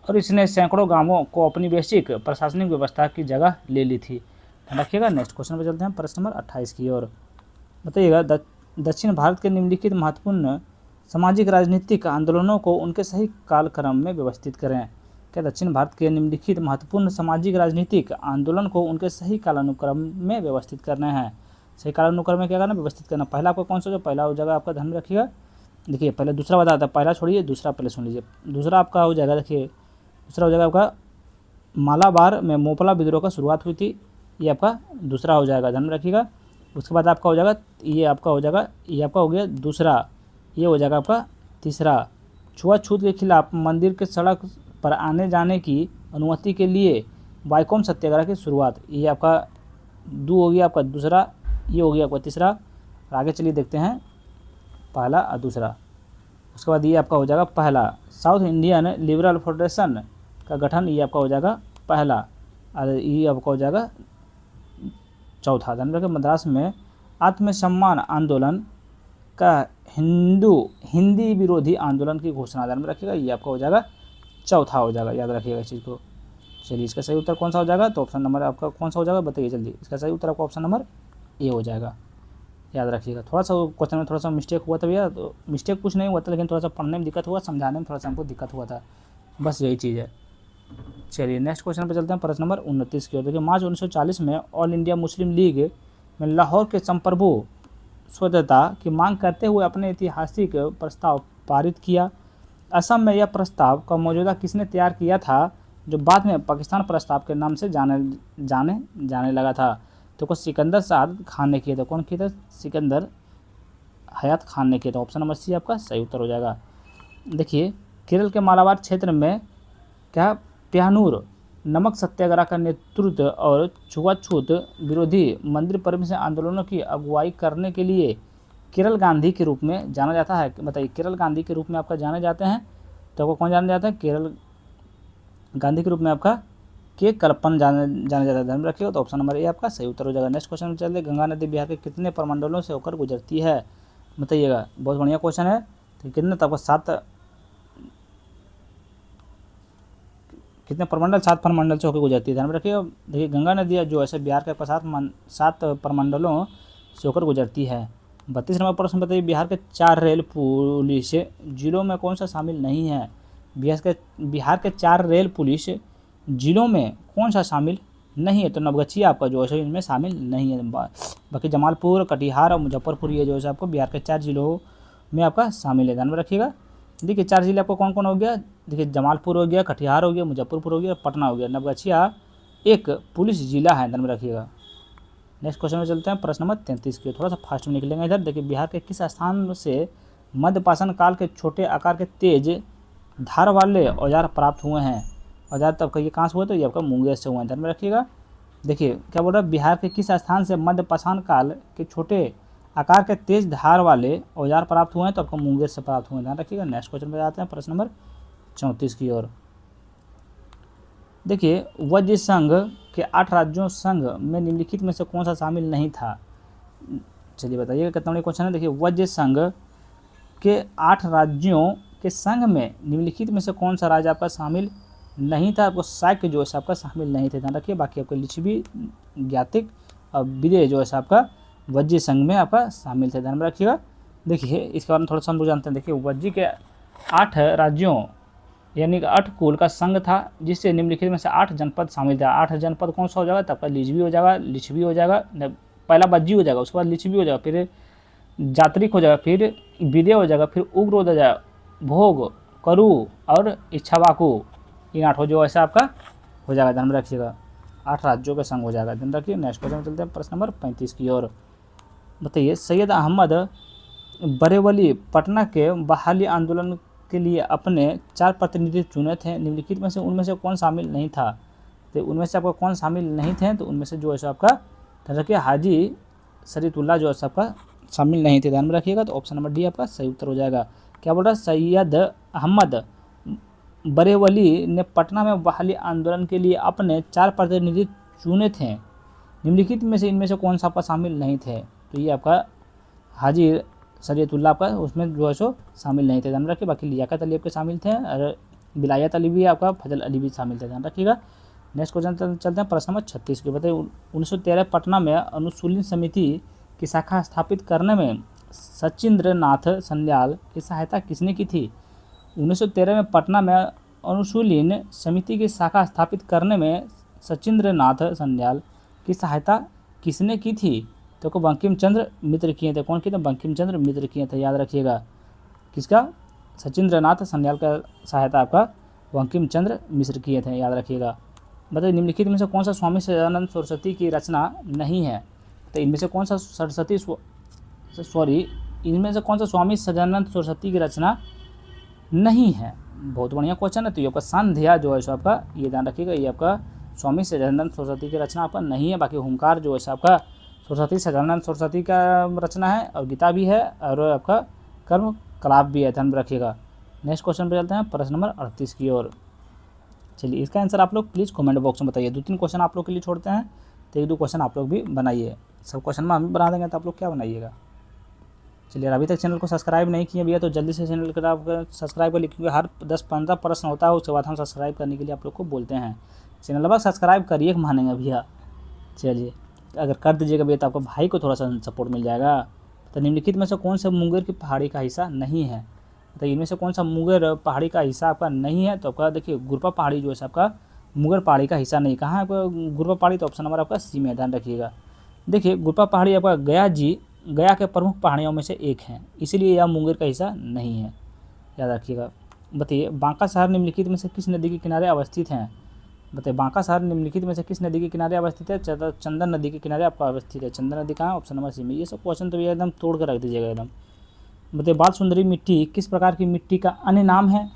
और इसने सैकड़ों गांवों को अपनी बेसिक प्रशासनिक व्यवस्था की जगह ले ली थी, ध्यान रखिएगा। नेक्स्ट क्वेश्चन पर चलते हैं, प्रश्न नंबर 28 की ओर। बताइएगा दक्षिण भारत के निम्नलिखित महत्वपूर्ण सामाजिक राजनीतिक आंदोलनों को उनके सही कालक्रम में व्यवस्थित करें। क्या दक्षिण भारत के निम्नलिखित महत्वपूर्ण सामाजिक राजनीतिक आंदोलन को उनके सही कालानुक्रम में व्यवस्थित करना है? सही कालानुक्रम में क्या करना? व्यवस्थित करना। पहला आपका कौन सा हो? पहला हो जाएगा आपका, ध्यान रखिएगा। देखिए पहले दूसरा बताता है, पहला छोड़िए दूसरा पहले सुन लीजिए। दूसरा आपका हो जाएगा, देखिए दूसरा हो जाएगा आपका मालाबार में मोपला विद्रोह का शुरुआत हुई थी, ये आपका दूसरा हो जाएगा, ध्यान रखिएगा। उसके बाद आपका हो जाएगा ये आपका हो जाएगा, ये आपका हो गया दूसरा, ये हो जाएगा आपका तीसरा। छुआछूत के खिलाफ मंदिर के सड़क पर आने जाने की अनुमति के लिए वाईकोम सत्याग्रह की शुरुआत, ये आपका हो गया आपका दूसरा, ये हो गया आपका तीसरा। आगे चलिए देखते हैं पहला और दूसरा। उसके बाद ये आपका हो जाएगा पहला, साउथ इंडियन लिबरल फेडरेशन का गठन, ये आपका हो जाएगा पहला, और ये आपका हो जाएगा चौथा। ध्यान रखिए मद्रास में आत्मसम्मान आंदोलन का हिंदी विरोधी आंदोलन की घोषणा, ध्यान में रखिएगा, ये आपका हो जाएगा चौथा हो जाएगा, याद रखिएगा इस चीज़ को। चलिए इसका सही उत्तर कौन सा हो जाएगा? तो ऑप्शन नंबर आपका कौन सा हो जाएगा बताइए जल्दी। इसका सही उत्तर आपका ऑप्शन नंबर ए हो जाएगा, याद रखिएगा। थोड़ा सा क्वेश्चन में थोड़ा सा मिस्टेक हुआ था भैया, तो मिस्टेक कुछ नहीं हुआ था, लेकिन थोड़ा सा पढ़ने में दिक्कत हुआ, समझाने में थोड़ा सा हमको दिक्कत हुआ था, बस यही चीज़ है। चलिए नेक्स्ट क्वेश्चन पर चलते हैं, प्रश्न नंबर 29 की ओर। देखिए मार्च 1940 में ऑल इंडिया मुस्लिम लीग में लाहौर के संप्रभु स्वतंत्रता की मांग करते हुए अपने ऐतिहासिक प्रस्ताव पारित किया। असम में यह प्रस्ताव का मौजूदा किसने तैयार किया था, जो बाद में पाकिस्तान प्रस्ताव के नाम से जाने लगा था? तो को सिकंदर साद खान ने किया था। कौन किया था? सिकंदर हयात खान ने किया था। ऑप्शन नंबर सी आपका सही उत्तर हो जाएगा। देखिए केरल के मालाबार क्षेत्र में क्या प्यानूर नमक सत्याग्रह का नेतृत्व और छुआछूत विरोधी मंदिर परमिशन आंदोलनों की अगुवाई करने के लिए केरल गांधी के रूप में जाना जाता है। बताइए केरल गांधी के रूप में आपका जाने जाते हैं, तो आपको कौन जाना जाता है? केरल गांधी के रूप में आपका के कल्पन जाने जाता है, ध्यान रखिएगा। तो ऑप्शन नंबर ए आपका सही उत्तर हो जाएगा। नेक्स्ट क्वेश्चन में चलते, गंगा नदी बिहार के कितने प्रमंडलों से होकर गुजरती है? बताइएगा, बहुत बढ़िया क्वेश्चन है। तो कितने? तो आपको कितने प्रमंडल? 7 प्रमंडल से होकर गुजरती है, ध्यान रखिए। देखिए गंगा नदी जो ऐसे बिहार के 7 प्रमंडलों से होकर गुजरती है। 32 नंबर प्रश्न बताइए, बिहार के 4 रेल पुलिस जिलों में कौन सा शामिल नहीं है? बिहार के 4 रेल पुलिस जिलों में कौन सा शामिल नहीं है? तो नवगछिया आपका जो है इनमें शामिल नहीं है। बाकी जमालपुर, कटिहार और मुजफ्फरपुर ये जो है आपको बिहार के 4 जिलों में आपका शामिल है, ध्यान में रखिएगा। देखिए 4 जिले आपको कौन कौन हो गया? देखिए जमालपुर हो गया, कटिहार हो गया, मुजफ्फरपुर हो गया, पटना हो गया। नवगछिया एक पुलिस जिला है, ध्यान में रखिएगा। नेक्स्ट क्वेश्चन में चलते हैं प्रश्न नंबर 33 की। थोड़ा सा फास्ट में निकलेंगे इधर। देखिए बिहार के किस स्थान से मध्यपाषाण काल के छोटे आकार के तेज धार वाले औजार प्राप्त हुए हैं? औजार तो आपका ये कहाँ से हुए? तो ये आपका मुंगेर से हुए हैं, ध्यान में रखिएगा। देखिए क्या बोल रहा है, बिहार के किस स्थान से मध्यपाषाण काल के छोटे आकार के तेज धार वाले औजार प्राप्त हुए हैं? तो आपको मुंगेर से प्राप्त हुए हैं, ध्यान रखिएगा। नेक्स्ट क्वेश्चन पे जाते हैं प्रश्न नंबर 34 की ओर। देखिए वज्र संघ के 8 राज्यों संघ में निम्नलिखित में से कौन सा शामिल नहीं था? चलिए बताइएगा कितना बड़ा क्वेश्चन है। देखिए वज्र संघ के 8 राज्यों के संघ में निम्नलिखित में से कौन सा राज्य आपका शामिल नहीं था? आपको साक्य जो है आपका शामिल नहीं थे, ध्यान रखिए। बाकी आपको लिच्छवी, ज्ञातिक और विदेह जो है आपका वज्र संघ में आपका शामिल थे, ध्यान में रखिएगा। देखिए इसके बारे में थोड़ा सा हम लोग जानते हैं। देखिए वज्र के 8 राज्यों यानी कि 8 कुल का संघ था, जिससे निम्नलिखित में से 8 जनपद शामिल था। 8 जनपद कौन सा हो जाएगा? तो आपका लिच्छवी हो जाएगा, लिच्छवी हो जाएगा, पहला वज्जी हो जाएगा, उसके बाद लिच्छवी हो जाएगा, फिर जात्रिक हो जाएगा, फिर विदेह हो जाएगा, फिर उग्र हो जाएगा, भोग, करु और इच्छावाकु। इन 8 जो ऐसा आपका हो जाएगा, ध्यान में रखिएगा। 8 राज्यों का संघ हो जाएगा, ध्यान रखिए। नेक्स्ट क्वेश्चन में चलते हैं प्रश्न नंबर 35 की ओर। बताइए सैयद अहमद बरेवली पटना के बहाली आंदोलन के लिए अपने 4 प्रतिनिधि चुने थे, निम्नलिखित में से उनमें से कौन शामिल नहीं था? तो उनमें से आपका कौन शामिल नहीं थे? तो उनमें से जो है आपका ध्यान रखिए हाजी शरीफुल्लाह जो है आपका शामिल नहीं थे, ध्यान में रखिएगा। तो ऑप्शन नंबर डी आपका सही उत्तर हो जाएगा। क्या बोल रहा है, सैयद अहमद बरेवली ने पटना में बहाली आंदोलन के लिए अपने 4 प्रतिनिधि चुने थे, निम्नलिखित में से इनमें से कौन सा आपका शामिल नहीं थे? तो ये आपका हाजी शरीयतुल्लाह आपका उसमें जो है शामिल नहीं थे, ध्यान रखिए। बाकी लियाकत अली आपके शामिल थे और विलायत अली भी आपका, फजल अली भी शामिल थे, ध्यान रखिएगा। नेक्स्ट क्वेश्चन चलते हैं प्रश्न नंबर 36 के। बताइए 1913 पटना में अनुशीलन समिति की शाखा स्थापित करने में सचिंद्र नाथ सन्याल की सहायता किसने की थी? 1913 में पटना में अनुशीलन समिति की शाखा स्थापित करने में सचिंद्र नाथ सन्याल की सहायता किसने की थी? तो को बंकिम चंद्र मित्र किए थे। कौन किए थे? बंकिम चंद्र मित्र किए थे, याद रखिएगा। किसका? सचिंद्र नाथ सन्याल का सहायता आपका बंकिम चंद्र मिश्र किए थे, याद रखिएगा। बताइए निम्नलिखित में से कौन सा स्वामी सच्चिदानंद सरस्वती की रचना नहीं है? तो इनमें से कौन सा इनमें से कौन सा स्वामी सच्चिदानंद सरस्वती की रचना नहीं है? बहुत बढ़िया क्वेश्चन है। तो ये आपका संध्या जो है सो आपका, ये ध्यान रखिएगा, ये आपका स्वामी सच्चिदानंद सरस्वती की रचना आपका नहीं है। बाकी हुंकार जो है आपका सरस्वती सच्चिदानंद सरस्वती का रचना है, और गीता भी है, और आपका कर्म कलाप भी है, ध्यान रखिएगा। नेक्स्ट क्वेश्चन पे चलते हैं प्रश्न नंबर 38 की ओर। चलिए इसका आंसर आप लोग प्लीज़ कमेंट बॉक्स में बताइए। 2-3 क्वेश्चन आप लोग के लिए छोड़ते हैं, तो 1-2 क्वेश्चन आप लोग भी बनाइए। सब क्वेश्चन में हम बना देंगे तो आप लोग क्या बनाइएगा। चलिए अभी तक चैनल को सब्सक्राइब नहीं किए भैया तो जल्दी से चैनल को आप सब्सक्राइब कर लीजिए, क्योंकि हर 10-15 प्रश्न होता है, उसके बाद हम सब्सक्राइब करने के लिए आप लोग को बोलते हैं। चैनल पर सब्सक्राइब करिए मानेंगे भैया। चलिए अगर कर दीजिएगा भैया तो आपको भाई को थोड़ा सा सपोर्ट मिल जाएगा। तो निम्नलिखित में से कौन सा मुंगेर की पहाड़ी का हिस्सा नहीं है? तो इनमें से कौन सा मुंगेर पहाड़ी का हिस्सा आपका नहीं है? तो आपका देखिए गुरपा पहाड़ी जो है आपका मुंगेर पहाड़ी का हिस्सा नहीं। कहाँ है आपका गुरपा पहाड़ी? तो ऑप्शन नंबर आपका सी में, ध्यान रखिएगा। देखिए गुरपा पहाड़ी आपका गया के प्रमुख पहाड़ियों में से एक है, इसीलिए यह मुंगेर का हिस्सा नहीं है, याद रखिएगा। बताइए बांका शहर निम्नलिखित में से किस नदी के किनारे अवस्थित हैं? बताइए बांका शहर निम्नलिखित में से किस नदी के किनारे अवस्थित है? चंदन नदी के किनारे आपका अवस्थित है। चंदन नदी कहाँ? ऑप्शन नंबर सी में। ये सब क्वेश्चन तो एकदम तोड़ कर रख दीजिएगा एकदम। बताइए बाल सुंदरी मिट्टी किस प्रकार की मिट्टी का अन्य नाम है,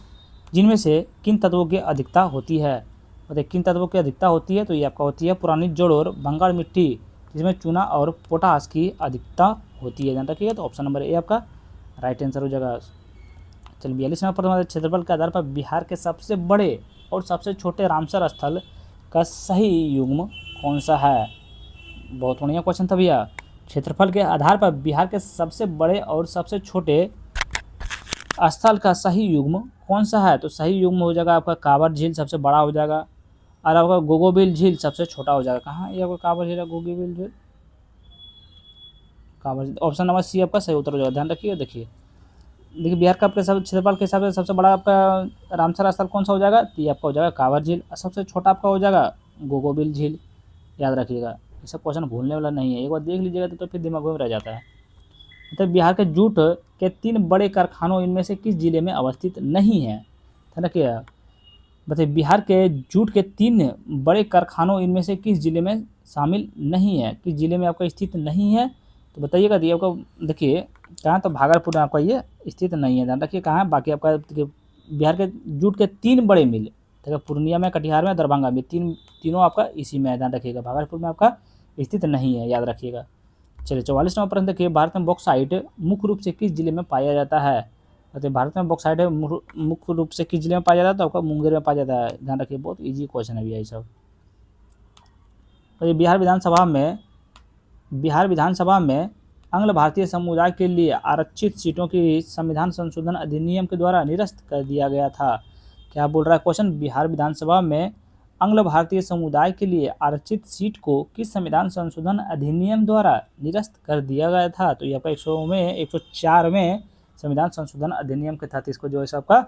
जिनमें से किन तत्वों की अधिकता होती है? बताइए किन तत्वों की अधिकता होती है? तो ये आपका होती है पुरानी जड़ और बंगाल मिट्टी, जिसमें चूना और पोटास की अधिकता होती है, ध्यान रखिएगा। तो ऑप्शन नंबर ए आपका राइट आंसर हो जाएगा। चलिए 42वां प्रश्न, क्षेत्रफल के आधार पर बिहार के सबसे बड़े और सबसे छोटे रामसर स्थल का सही युग्म कौन सा है? बहुत बढ़िया क्वेश्चन था भैया। क्षेत्रफल के आधार पर बिहार के सबसे बड़े और सबसे छोटे स्थल का सही युग्म कौन सा है? तो सही युग्म हो जाएगा आपका कांवर झील सबसे बड़ा हो जाएगा, और आपका गोगोबिल झील सबसे छोटा हो जाएगा। कहाँ ये आपका कांवर झील है, गोगोबिल झील, कांवर झील। ऑप्शन नंबर सी आपका सही उत्तर हो जाएगा, ध्यान रखिए। देखिए बिहार का आपके सब क्षेत्रफल के हिसाब से सबसे बड़ा आपका रामसर स्थल कौन सा हो जाएगा? तो ये आपका हो जाएगा कांवर झील, और सबसे छोटा आपका हो जाएगा गोगोबिल झील, याद रखिएगा। ये सब क्वेश्चन भूलने वाला नहीं है, एक बार देख लीजिएगा तो फिर दिमाग में रह जाता है। तो बिहार के जूट के 3 बड़े कारखानों इनमें से किस जिले में अवस्थित नहीं है? ध्यान रखिएगा। बताइए बिहार के जूट के 3 बड़े कारखानों इनमें से किस जिले में शामिल नहीं है, किस जिले में आपका स्थित नहीं है, तो बताइएगा। दिए आपका देखिए कहाँ, तो भागलपुर में आपका ये स्थित नहीं है, ध्यान रखिए कहाँ है। बाकी आपका बिहार के जूट के 3 बड़े मिल, देखिए पूर्णिया में, कटिहार में, दरभंगा में, तीनों आपका इसी में है, ध्यान रखिएगा। भागलपुर में आपका स्थित नहीं है, याद रखिएगा। चलिए 44 नंबर प्रश्न देखिए, भारत में बॉक्साइट मुख्य रूप से किस जिले में पाया जाता है। तो भारत में बॉक्साइट मुख्य रूप से किस जिले में पाया जाता है, तो आपका मुंगेर में पाया जाता है, ध्यान रखिए। बहुत इजी क्वेश्चन है भैया ये सब। तो ये बिहार विधानसभा में आंग्ल भारतीय समुदाय के लिए आरक्षित सीटों की संविधान संशोधन अधिनियम के द्वारा निरस्त कर दिया गया था। क्या बोल रहा है क्वेश्चन, बिहार विधानसभा में आंग्ल भारतीय समुदाय के लिए आरक्षित सीट को किस संविधान संशोधन अधिनियम द्वारा निरस्त कर दिया गया था। तो ये आपका 104 में संविधान संशोधन अधिनियम के तहत इसको जो है आपका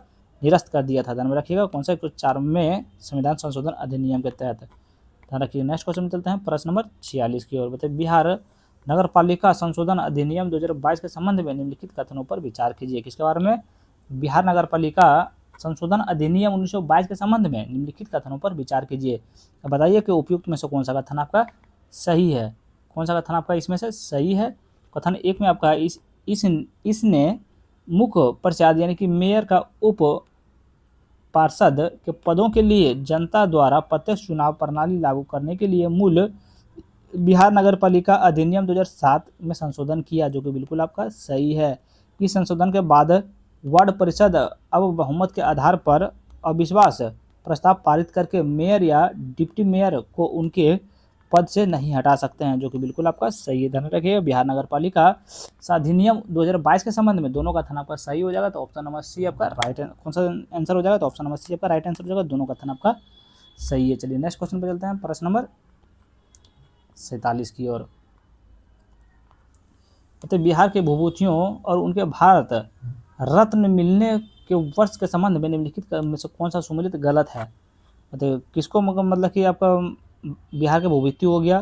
निरस्त कर दिया था, ध्यान में रखिएगा। कौन सा, 104 में संविधान संशोधन अधिनियम के तहत, ध्यान रखिए। नेक्स्ट क्वेश्चन में चलते हैं प्रश्न नंबर 46 की ओर। बताइए बिहार नगर पालिका संशोधन अधिनियम 2022 के संबंध में निम्नलिखित कथनों पर विचार कीजिए। किसके बारे में, बिहार नगर पालिका संशोधन अधिनियम 1922 के संबंध में निम्नलिखित कथनों पर विचार कीजिए। तो बताइए कि उपयुक्त में से कौन सा कथन आपका सही है, कौन सा कथन आपका इसमें से सही है। कथन 1 में आपका इसने मुख्य पार्षद यानी कि मेयर का उप पार्षद के पदों के लिए जनता द्वारा प्रत्यक्ष चुनाव प्रणाली लागू करने के लिए मूल बिहार नगर पालिका अधिनियम 2007 में संशोधन किया, जो कि बिल्कुल आपका सही है। इस संशोधन के बाद वार्ड परिषद अब बहुमत के आधार पर अविश्वास प्रस्ताव पारित करके मेयर या डिप्टी मेयर को उनके पद से नहीं हटा सकते हैं, जो कि बिल्कुल आपका सही है, ध्यान रखिएगा। बिहार नगर पालिका अधिनियम 2022 के संबंध में दोनों कथन आपका सही हो जाएगा, तो ऑप्शन नंबर सी आपका राइट, कौन सा आंसर हो जाएगा, तो ऑप्शन नंबर सी आपका राइट आंसर हो जाएगा, दोनों कथन आपका सही है। चलिए नेक्स्ट क्वेश्चन पे चलते हैं, प्रश्न नंबर 47 की ओर। तो बिहार के विभूतियों और उनके भारत रत्न मिलने के वर्ष के संबंध में निम्नलिखित में से कौन सा सुमेलित गलत है। तो किसको मतलब कि आपका बिहार के विभूति हो गया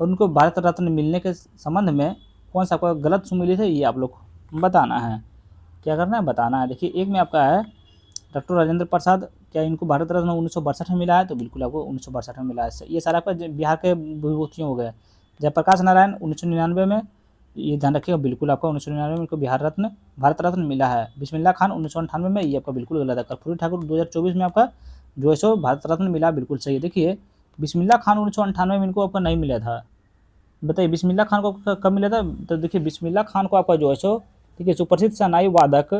और उनको भारत रत्न मिलने के संबंध में कौन सा आपका गलत सुमेलित है, ये आप लोग बताना है। क्या करना है, बताना है। देखिए 1 में आपका है डॉक्टर राजेंद्र प्रसाद, क्या इनको भारत रत्न 1962 में मिला है, तो बिल्कुल आपको 1962 में मिला है। ये सारा आपका बिहार के विभूतियों हो गए। जयप्रकाश नारायण 1999 में, ये ध्यान रखिएगा, बिल्कुल आपका 1999 में इनको भारत रत्न मिला है। बिस्मिल्लाह खान 1998 में, ये आपका बिल्कुल गलत है। कर्पूरी ठाकुर 2024 में आपका जो है सो भारत रत्न मिला, बिल्कुल सही है। देखिए बिस्मिल्लाह खान 1998 में इनको आपका नहीं मिला था। बताइए बिस्मिल्लाह खान को कब मिला था, तो देखिए बिस्मिल्लाह खान को आपका जो है सो, ठीक है, सुप्रसिद्ध शहनाई वादक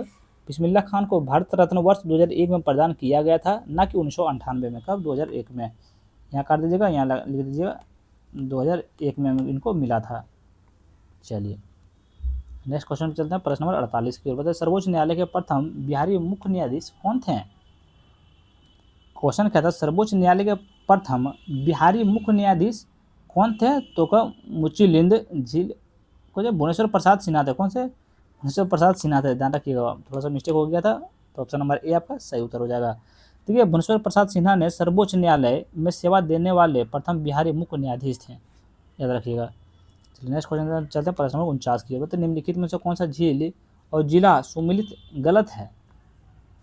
बिस्मिल्लाह खान को भारत रत्न वर्ष 2001 में प्रदान किया गया था, ना कि 1998 में। कब, 2001 में। यहाँ काट दीजिएगा, यहाँ लिख दीजिएगा 2001 में इनको मिला था। चलिए नेक्स्ट क्वेश्चन पे चलते हैं, प्रश्न नंबर 48 की ओर। बताइए सर्वोच्च न्यायालय के प्रथम बिहारी मुख्य न्यायाधीश कौन थे। क्वेश्चन क्या था, सर्वोच्च न्यायालय के प्रथम बिहारी मुख्य न्यायाधीश कौन थे, तो का मुचिलिंद झील को जो भुवनेश्वर प्रसाद सिन्हा थे। कौन से, भुवनेश्वर प्रसाद सिन्हा थे, ध्यान रखिएगा, थोड़ा सा मिस्टेक हो गया था, तो ऑप्शन नंबर ए आपका सही उत्तर हो जाएगा। देखिए भुवनेश्वर प्रसाद सिन्हा ने सर्वोच्च न्यायालय में सेवा देने वाले प्रथम बिहारी मुख्य न्यायाधीश थे, याद रखिएगा। चलिए नेक्स्ट क्वेश्चन चलते हैं, प्रश्न नंबर 49 की। तो निम्नलिखित में से कौन सा झील और जिला सुमेलित गलत है,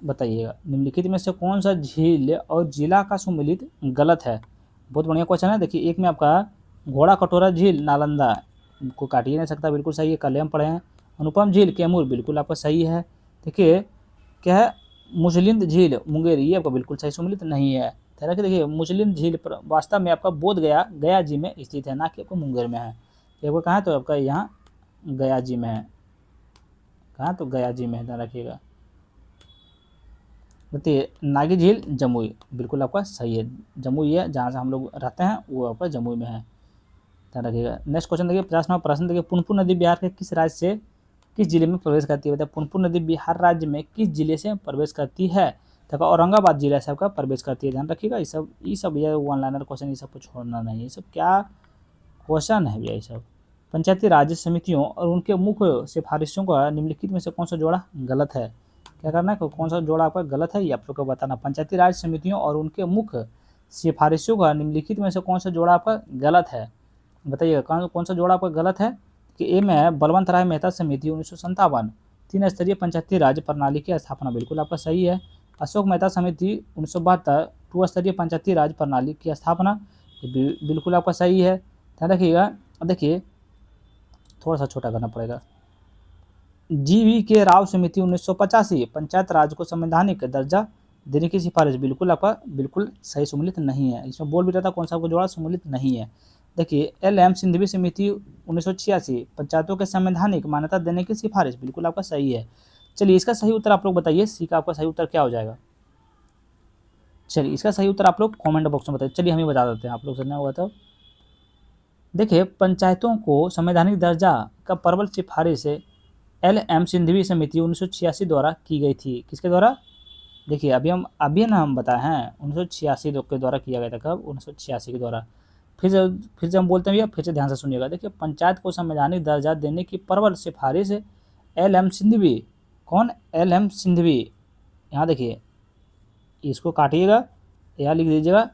बताइएगा। निम्नलिखित में से कौन सा झील और जिला का सुमेलित गलत है। बहुत बढ़िया क्वेश्चन है। देखिए 1 में आपका घोड़ा कटोरा झील नालंदा को काट ही नहीं सकता, बिल्कुल सही है, कल हम पढ़े हैं। अनुपम झील कैमूर, बिल्कुल आपका सही है। देखिए क्या है, मुचलिंद झील मुंगेर, ये आपका बिल्कुल सही सुमेलित नहीं है। देखिए मुचलिंद झील वास्तव में आपका बोध गया जी में स्थित है, ना कि आपको मुंगेर में है। आपको कहाँ है, तो आपका यहाँ गया जी में है। कहाँ, तो गया जी में है, ध्यान रखिएगा। बताइए नागी झील जमुई, बिल्कुल आपका सही है, जमुई है, जहाँ से हम लोग रहते हैं वो आपका जमुई में है, ध्यान रखिएगा। नेक्स्ट क्वेश्चन देखिए 50वां प्रश्न। देखिए पुनपुन नदी बिहार के किस राज्य से किस जिले में प्रवेश करती है। बताइए पुनपुन नदी बिहार राज्य में किस जिले से प्रवेश करती है, तो औरंगाबाद जिले से आपका प्रवेश करती है, ध्यान रखिएगा। ये सब भैया वन लाइनर क्वेश्चन, ये सब को छोड़ना नहीं, ये सब क्या क्वेश्चन है भैया ये सब। पंचायती राज समितियों और उनके मुख्य सिफारिशों का निम्नलिखित में से कौन सा जोड़ा गलत है। क्या करना है, कौन सा जोड़ा आपका गलत है, ये आप लोग को बताना। पंचायती राज समितियों और उनके मुख्य सिफारिशों का निम्नलिखित में से कौन सा जोड़ा आपका गलत है, बताइएगा। कौन सा जोड़ा आपका गलत है, कि ए में है बलवंत राय मेहता समिति 1957 3 स्तरीय पंचायती राज प्रणाली की स्थापना, बिल्कुल आपका सही है। अशोक मेहता समिति 1972 भू स्तरीय पंचायती राज प्रणाली की स्थापना, ये बिल्कुल आपका सही है, ध्यान रखिएगा। देखिए थोड़ा सा छोटा करना पड़ेगा। जीवी के राव समिति 1985 पंचायत राज को संवैधानिक दर्जा देने की सिफारिश, बिल्कुल आपका बिल्कुल सही, सम्मिलित नहीं है। इसमें बोल भी रहा था कौन सा आपको जोड़ा, सम्मिलित नहीं है। देखिए एल.एम. सिंघवी समिति 1986 पंचायतों के संवैधानिक मान्यता देने की सिफारिश, बिल्कुल आपका सही है। चलिए इसका सही उत्तर आप लोग बताइए, सी का आपका सही उत्तर क्या हो जाएगा। चलिए इसका सही उत्तर आप लोग कमेंट बॉक्स में बताइए। चलिए हम ही बता देते हैं, आप लोग सुनना होगा तो। देखिए पंचायतों को संवैधानिक दर्जा का प्रबल सिफारिश एल.एम. सिंघवी समिति 1986 द्वारा की गई थी। किसके द्वारा, देखिए अभी ना हम बताए हैं 1986 के द्वारा किया गया था। कब, 1986 के द्वारा। फिर से हम बोलते हैं भैया, फिर से ध्यान से सुनिएगा। देखिए पंचायत को संवैधानिक दर्जा देने की प्रबल सिफारिश एल.एम. सिंघवी, कौन, एल.एम. सिंघवी, यहाँ देखिए इसको काटिएगा, यहाँ लिख दीजिएगा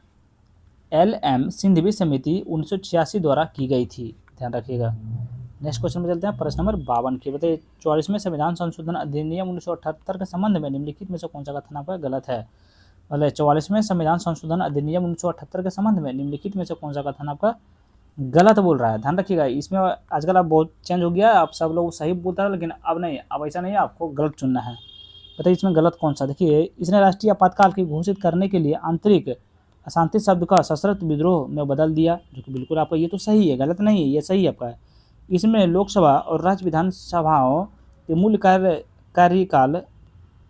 एल.एम. सिंघवी समिति 1986 द्वारा की गई थी, ध्यान रखिएगा। नेक्स्ट क्वेश्चन में चलते हैं, प्रश्न नंबर 52 की। बताइए 44वें संविधान संशोधन अधिनियम 1978 के संबंध में निम्नलिखित में से कौन सा कथन आपका गलत है। मतलब 44वें संविधान संशोधन अधिनियम 1978 के संबंध में निम्नलिखित में से कौन सा कथन आपका गलत बोल रहा है, ध्यान रखिएगा। इसमें आजकल आप बहुत चेंज हो गया है, आप सब लोग सही बोलते हैं, लेकिन अब नहीं, अब ऐसा नहीं है, आपको गलत चुनना है। बताइए इसमें गलत कौन सा। देखिए इसने राष्ट्रीय आपातकाल की घोषित करने के लिए आंतरिक अशांति शब्द का सशस्त्र विद्रोह में बदल दिया, जो कि बिल्कुल आपका ये तो सही है, गलत नहीं है, ये सही आपका है। इसमें लोकसभा और राज्य विधानसभाओं के मूल कार्यकाल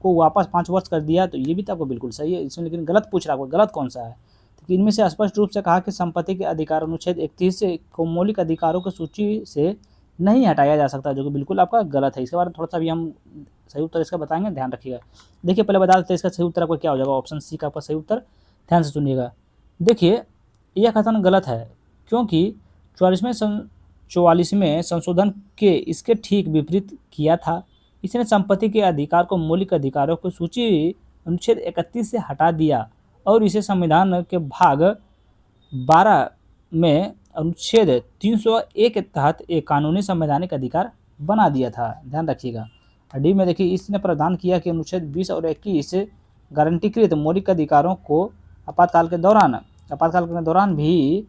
को वापस 5 वर्ष कर दिया, तो ये भी तो आपको बिल्कुल सही है इसमें, लेकिन गलत पूछ रहा है आपको, गलत कौन सा है। तो इनमें से स्पष्ट रूप से कहा कि संपत्ति के अधिकार अनुच्छेद 31 को मौलिक अधिकारों की सूची से नहीं हटाया जा सकता, जो कि बिल्कुल आपका गलत है। इसके बारे में थोड़ा सा भी हम सही उत्तर इसका बताएंगे, ध्यान रखिएगा। देखिए पहले बता देते हैं इसका सही उत्तर आपका क्या हो जाएगा, ऑप्शन सी का आपका सही उत्तर, ध्यान से सुनिएगा। देखिए यह कथन गलत है, क्योंकि 44वें संशोधन के इसके ठीक विपरीत किया था। इसने संपत्ति के अधिकार को मौलिक अधिकारों की सूची अनुच्छेद 31 से हटा दिया और इसे संविधान के भाग 12 में अनुच्छेद 301 के तहत एक कानूनी संवैधानिक अधिकार बना दिया था, ध्यान रखिएगा। डी में देखिए इसने प्रावधान किया कि अनुच्छेद 20 और 21 गारंटीकृत मौलिक अधिकारों को आपातकाल के दौरान भी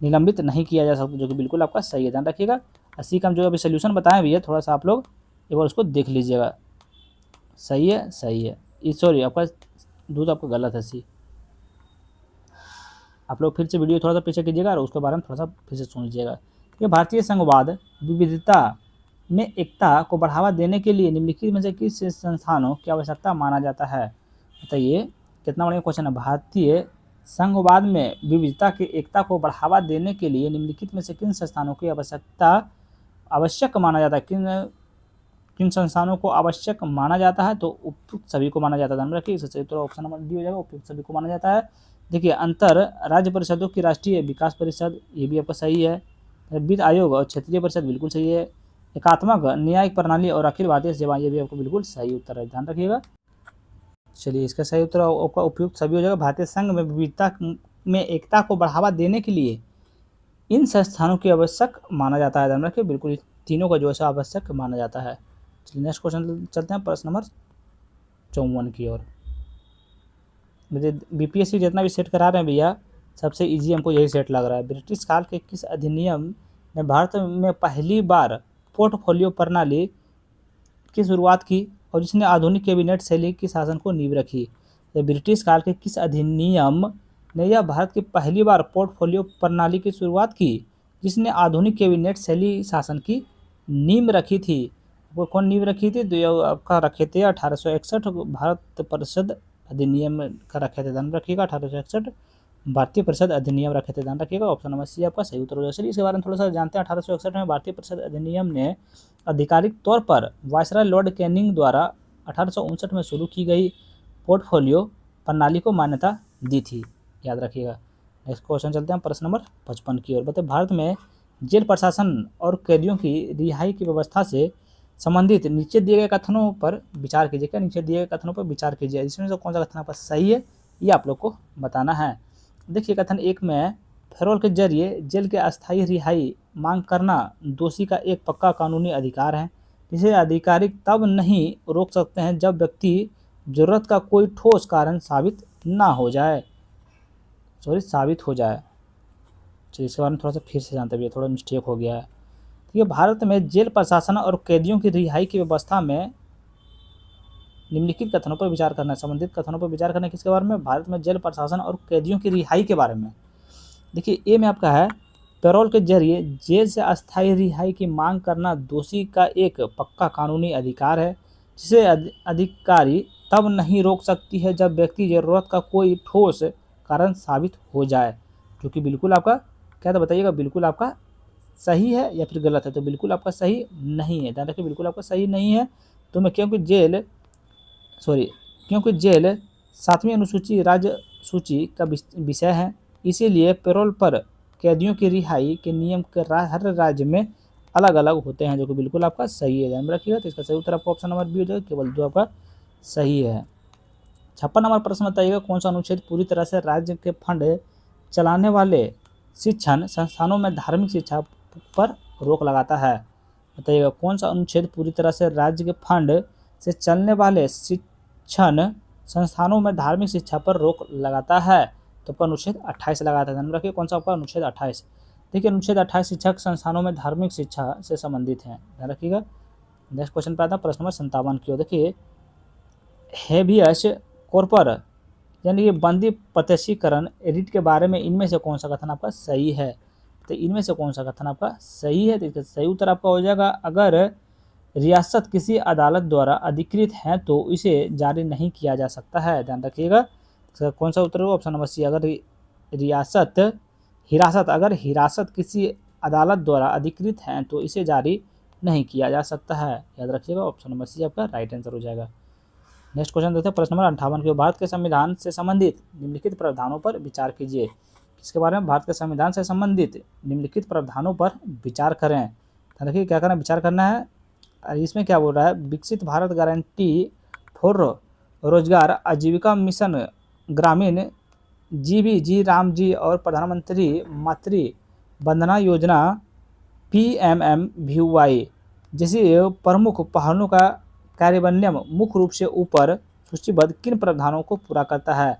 निलंबित नहीं किया जा सकता, जो कि बिल्कुल आपका सही है, ध्यान रखिएगा। सी का हम जो अभी सोल्यूशन बताए भी है, थोड़ा सा आप लोग एक बार उसको देख लीजिएगा। सही है, सही है, सॉरी आपका दूध आपका गलत है, सी। आप लोग फिर से वीडियो थोड़ा सा पीछे कीजिएगा और उसके बारे में थोड़ा सा फिर से सुन लीजिएगा। ये भारतीय संघवाद विविधता में एकता को बढ़ावा देने के लिए निम्नलिखित में से किस संस्थानों की आवश्यकता माना जाता है। बताइए कितना बढ़िया क्वेश्चन है। भारतीय संघवाद में विविधता की एकता को बढ़ावा देने के लिए निम्नलिखित में से किन संस्थानों की आवश्यक माना जाता है, किन संस्थानों को आवश्यक माना जाता है, तो उपयुक्त सभी को माना जाता है। ध्यान रखिए इससे तो ऑप्शन नंबर डी हो जाएगा, उपयुक्त सभी को माना जाता है। देखिए अंतर राज्य परिषदों की राष्ट्रीय विकास परिषद, ये भी आपका सही है। वित्त आयोग और क्षेत्रीय परिषद बिल्कुल सही है। एकात्मक न्यायिक प्रणाली और अखिल भारतीय सेवा, ये भी आपको बिल्कुल सही उत्तर है, ध्यान रखिएगा। चलिए इसका सही उत्तर आपका उपयुक्त सभी हो जाएगा। भारतीय संघ में विविधता में एकता को बढ़ावा देने के लिए इन संस्थानों की आवश्यक माना जाता है, ध्यान रखिए, बिल्कुल तीनों का जो है आवश्यक माना जाता है। चलिए नेक्स्ट क्वेश्चन चलते हैं, प्रश्न नंबर 54 की ओर। बीपीएससी जितना भी सेट करा रहे हैं भैया, सबसे इजी हमको यही सेट लग रहा है। ब्रिटिश काल के किस अधिनियम ने भारत में पहली बार पोर्टफोलियो प्रणाली की शुरुआत की और जिसने आधुनिक कैबिनेट शैली की शासन को नींव रखी। तो ब्रिटिश काल के किस अधिनियम ने यह भारत की पहली बार पोर्टफोलियो प्रणाली की शुरुआत की जिसने आधुनिक कैबिनेट शैली शासन की नींव रखी थी। वो कौन नींव रखी थी, तो ये आपका रखे थे 1861 भारत परिषद अधिनियम का रखे थे, ध्यान रखिएगा। 1861 भारतीय परिषद अधिनियम रखे थे, ध्यान रखिएगा। ऑप्शन नंबर सी आपका सही उत्तर हो जाएगा। चलिए इसके बारे में थोड़ा सा जानते हैं। 1861 में भारतीय परिषद अधिनियम ने आधिकारिक तौर पर वायसराय लॉर्ड कैनिंग द्वारा 1859 में शुरू की गई पोर्टफोलियो प्रणाली को मान्यता दी थी, याद रखिएगा। नेक्स्ट क्वेश्चन चलते हैं, प्रश्न नंबर 55 की ओर। बताइए भारत में जेल प्रशासन और कैदियों की रिहाई की व्यवस्था से संबंधित नीचे दिए गए कथनों पर विचार कीजिए। क्या नीचे दिए गए कथनों पर विचार कीजिए, इसमें से कौन सा कथन आपका सही है ये आप लोग को बताना है। देखिए कथन 1 में पैरोल के जरिए जेल के अस्थायी रिहाई मांग करना दोषी का एक पक्का कानूनी अधिकार है, जिसे अधिकारी तब नहीं रोक सकते हैं जब व्यक्ति ज़रूरत का कोई ठोस कारण साबित ना हो जाए, साबित हो जाए। चलिए इसके बारे में थोड़ा सा फिर से जानते हैं, थोड़ा मिस्टेक हो गया है। ठीक है, भारत में जेल प्रशासन और कैदियों की रिहाई की व्यवस्था में निम्नलिखित कथनों पर विचार करना है। संबंधित कथनों पर विचार करना है किसके बारे में? भारत में जेल प्रशासन और कैदियों की रिहाई के बारे में। देखिए ए में आपका है, पैरोल के जरिए जेल से अस्थायी रिहाई की मांग करना दोषी का एक पक्का कानूनी अधिकार है, जिसे अधिकारी तब नहीं रोक सकती है जब व्यक्ति जरूरत का कोई ठोस कारण साबित हो जाए, जो कि बिल्कुल आपका क्या था बताइएगा, बिल्कुल आपका सही है या फिर गलत है? तो बिल्कुल आपका सही नहीं है, ध्यान रखिए बिल्कुल आपका सही नहीं है। तो मैं क्योंकि जेल 7वीं अनुसूची राज्य सूची का विषय है, इसीलिए पैरोल पर कैदियों की रिहाई के नियम के हर राज्य में अलग अलग होते हैं, जो कि बिल्कुल आपका सही है, ध्यान रखिएगा। तो इसका सही उत्तर आपका ऑप्शन नंबर बी हो जाएगा, केवल 2 आपका सही है। 56 नंबर प्रश्न बताइएगा, कौन सा अनुच्छेद पूरी तरह से राज्य के फंड चलाने वाले शिक्षण संस्थानों में धार्मिक शिक्षा पर रोक लगाता है? बताइएगा कौन सा अनुच्छेद पूरी तरह से राज्य के फंड से चलने वाले शिक्षण संस्थानों में धार्मिक शिक्षा पर रोक लगाता है? तो आपका अनुच्छेद 28 लगाता है, ध्यान रखिए कौन सा आपका अनुच्छेद 28। देखिए अनुच्छेद 28 शिक्षक संस्थानों में धार्मिक शिक्षा से संबंधित है, ध्यान रखिएगा। नेक्स्ट क्वेश्चन पे आता है प्रश्न नंबर 57 की ओर। देखिए हेबियस कॉर्पर यानी कि बंदी प्रत्यक्षीकरण एडिट के बारे में इनमें से कौन सा कथन आपका सही है? तो इनमें से कौन सा कथन आपका सही है? तो इसका सही उत्तर आपका हो जाएगा, अगर रियासत किसी अदालत द्वारा अधिकृत है तो इसे जारी नहीं किया जा सकता है, ध्यान रखिएगा। तो कौन सा उत्तर होगा? ऑप्शन नंबर सी, अगर हिरासत किसी अदालत द्वारा अधिकृत है तो इसे जारी नहीं किया जा सकता है, याद रखिएगा ऑप्शन नंबर सी आपका राइट आंसर हो जाएगा। नेक्स्ट क्वेश्चन देखते हैं प्रश्न नंबर 58 के। भारत के संविधान से संबंधित निम्नलिखित प्रावधानों पर विचार कीजिए। किसके बारे में? भारत के संविधान से संबंधित निम्नलिखित प्रावधानों पर विचार करें। देखिए क्या करना, विचार करना है। इसमें क्या बोल रहा है? विकसित भारत गारंटी फॉर रोजगार आजीविका मिशन ग्रामीण जी राम जी और प्रधानमंत्री मातृ वंदना योजना PMMVY जैसी प्रमुख पहलों का कार्यान्वयन मुख्य रूप से ऊपर सूचीबद्ध किन प्रावधानों को पूरा करता है?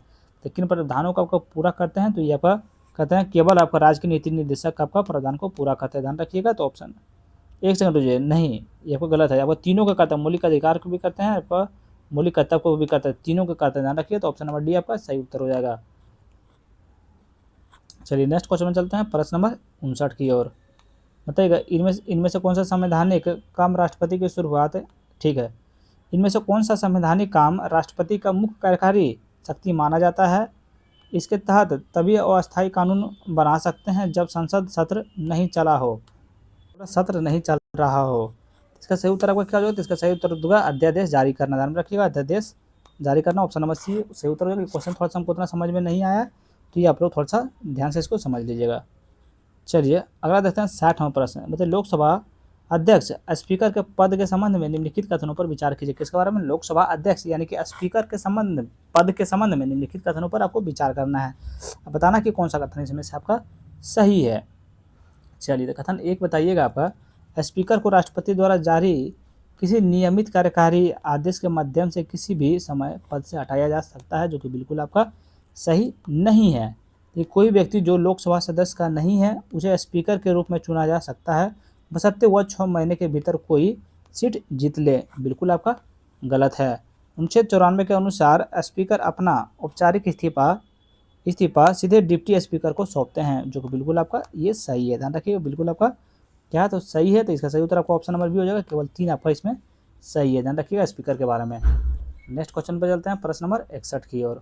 तो किन प्रावधानों को आपको पूरा करते हैं? तो ये आपका कहते हैं केवल आपका राज्य के नीति निर्देशक आपका प्रावधान को पूरा करते हैं, ध्यान रखिएगा। तो ऑप्शन एक सेकंड रुझे, नहीं ये आपको गलत है, आपको तीनों का करता है, मौलिक अधिकार को भी करते हैं, आपका मौलिक कर्तव्य को भी करते हैं, तीनों को करते हैं, ध्यान रखिए। तो ऑप्शन नंबर डी आपका सही उत्तर हो जाएगा। चलिए नेक्स्ट क्वेश्चन में चलते हैं प्रश्न नंबर 59 की ओर। बताइएगा इनमें से कौन सा संवैधानिक काम राष्ट्रपति की शुरुआत है? ठीक है, इनमें से कौन सा संवैधानिक काम राष्ट्रपति का मुख्य कार्यकारी शक्ति माना जाता है? इसके तहत तभी अस्थायी कानून बना सकते हैं जब संसद सत्र नहीं चला हो, सत्र नहीं चल रहा हो। इसका सही उत्तर आपका क्या होगा? तो इसका सही उत्तर होगा अध्यादेश जारी करना, ध्यान रखिएगा अध्यादेश जारी करना, ऑप्शन नंबर सी सही उत्तर हो जाएगा। क्वेश्चन थोड़ा सा हमको उतना समझ में नहीं आया तो ये आप लोग थोड़ा सा ध्यान से इसको समझ लीजिएगा। चलिए अगला देखते हैं 60वां प्रश्न। मतलब लोकसभा अध्यक्ष स्पीकर के पद के संबंध में निम्नलिखित कथनों पर विचार कीजिए। किसके बारे में? लोकसभा अध्यक्ष यानी कि स्पीकर के पद के संबंध में निम्नलिखित कथनों पर आपको विचार करना है। अब बताना कि कौन सा कथन इसमें से आपका सही है। चलिए तो कथन एक बताइएगा आपका, स्पीकर को राष्ट्रपति द्वारा जारी किसी नियमित कार्यकारी आदेश के माध्यम से किसी भी समय पद से हटाया जा सकता है, जो कि बिल्कुल आपका सही नहीं है। ये कोई व्यक्ति जो लोकसभा सदस्य का नहीं है उसे स्पीकर के रूप में चुना जा सकता है, बशर्ते वह 6 महीने के भीतर कोई सीट जीत ले, बिल्कुल आपका गलत है। अनुच्छेद 94 के अनुसार स्पीकर अपना औपचारिक इस्तीफा सीधे डिप्टी स्पीकर को सौंपते हैं, जो कि बिल्कुल आपका ये सही है, ध्यान रखिएगा बिल्कुल आपका क्या तो सही है। तो इसका सही उत्तर आपका ऑप्शन नंबर बी हो जाएगा, केवल 3 आपका इसमें सही है, ध्यान रखिएगा स्पीकर के बारे में। नेक्स्ट क्वेश्चन पर चलते हैं प्रश्न नंबर 61 की ओर।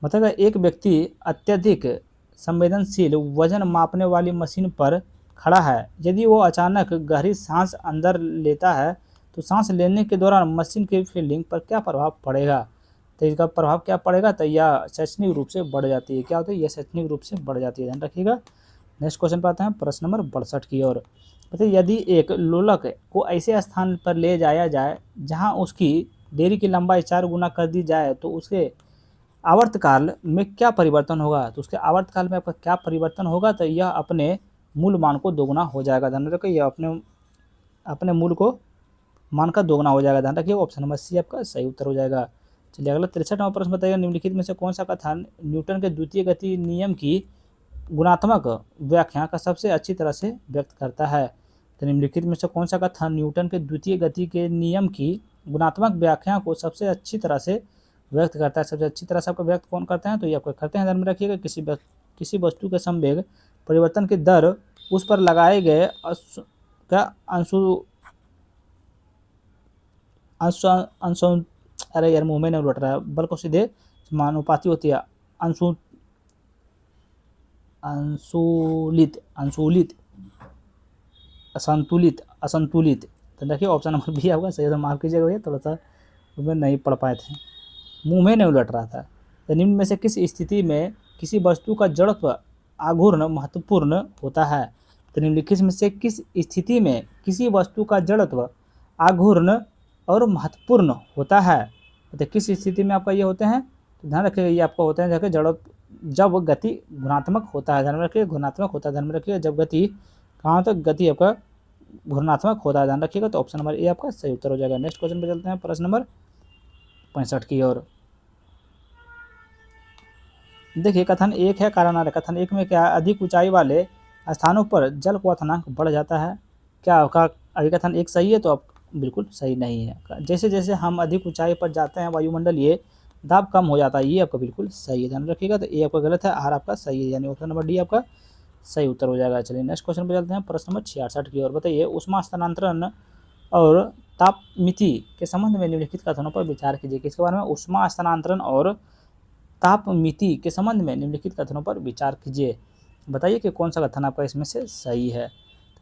बताएगा एक व्यक्ति अत्यधिक संवेदनशील वजन मापने वाली मशीन पर खड़ा है, यदि वो अचानक गहरी सांस अंदर लेता है तो सांस लेने के दौरान मशीन की फील्डिंग पर क्या प्रभाव पड़ेगा? तो इसका प्रभाव क्या पड़ेगा? तो यह शैक्षणिक रूप से बढ़ जाती है। क्या होता है? यह शैक्षणिक रूप से बढ़ जाती है, ध्यान रखिएगा। नेक्स्ट क्वेश्चन पर आते हैं प्रश्न नंबर 62 की ओर। बताइए यदि एक लोलक को ऐसे स्थान पर ले जाया जाए जहां उसकी देरी की लंबाई 4 गुना कर दी जाए तो उसके आवर्तकाल में क्या परिवर्तन होगा? तो उसके आवर्तकाल में आपका क्या परिवर्तन होगा? तो यह अपने मूल मान को दोगुना हो जाएगा, ध्यान रखिए यह अपने मूल को मान का दोगुना हो जाएगा। ध्यान रखिए ऑप्शन नंबर सी आपका सही उत्तर हो जाएगा। चलिए अगला 63वां प्रश्न बताइएगा, निम्नलिखित में से कौन सा कथन न्यूटन के द्वितीय गति नियम की गुणात्मक व्याख्या का सबसे अच्छी तरह से व्यक्त करता है। तो निम्नलिखित में से कौन सा कथन न्यूटन के द्वितीय गति के नियम की गुणात्मक व्याख्या को सबसे अच्छी तरह से व्यक्त करता है। सबसे अच्छी तरह से आपको व्यक्त कौन करते हैं, तो ये आपको करते हैं। ध्यान में रखिएगा, किसी वस्तु के संवेग परिवर्तन की दर उस पर लगाए गए अंशु अरे यार मुंह में नहीं लौट रहा है, बल को सीधे समानुपाती होती है। असंतुलित। तो देखिए ऑप्शन नंबर बी होगा सही। तो माफ कीजिएगा भैया, थोड़ा सा मैं नहीं पढ़ पाए थे, मुंह में नहीं उलट रहा था। तो निम्न में से किस स्थिति में किसी वस्तु का जड़त्व आघूर्ण महत्वपूर्ण होता है। तो निम्नलिखित में से किस स्थिति में किसी वस्तु का जड़त्व आघूर्ण और महत्वपूर्ण होता है। तो किस स्थिति में आपका ये होते हैं, तो ध्यान रखिएगा ये आपका होता है जैसे जब गति गुणात्मक होता है। ध्यान में रखिए गुणात्मक होता है। ध्यान में रखिए जब गति कहाँ तक गति आपका गुणात्मक होता है। ध्यान रखिएगा। तो ऑप्शन नंबर ए आपका सही उत्तर हो जाएगा। नेक्स्ट क्वेश्चन पे चलते हैं, प्रश्न नंबर 65 की ओर। देखिए कथन एक है कारण कथन एक में क्या, अधिक ऊंचाई वाले स्थानों पर जल क्वथनांक बढ़ जाता है। क्या आपका अभी कथन एक सही है, तो आप बिल्कुल सही नहीं है। जैसे जैसे हम अधिक ऊंचाई पर जाते हैं वायुमंडलीय दाब कम हो जाता है, ये आपका बिल्कुल सही है। ध्यान रखिएगा। तो ए आपका गलत है, आर आपका सही है, यानी ऑप्शन नंबर डी आपका सही उत्तर हो जाएगा। चलिए नेक्स्ट क्वेश्चन पे चलते हैं, प्रश्न नंबर 66 की ओर। बताइए उष्मा स्थानांतरण और तापमिति के संबंध में निम्नलिखित कथनों पर विचार कीजिए। किसके बारे में, उष्मा स्थानांतरण और तापमिति के संबंध में निम्नलिखित कथनों पर विचार कीजिए। बताइए कि कौन सा कथन आपका इसमें से सही है।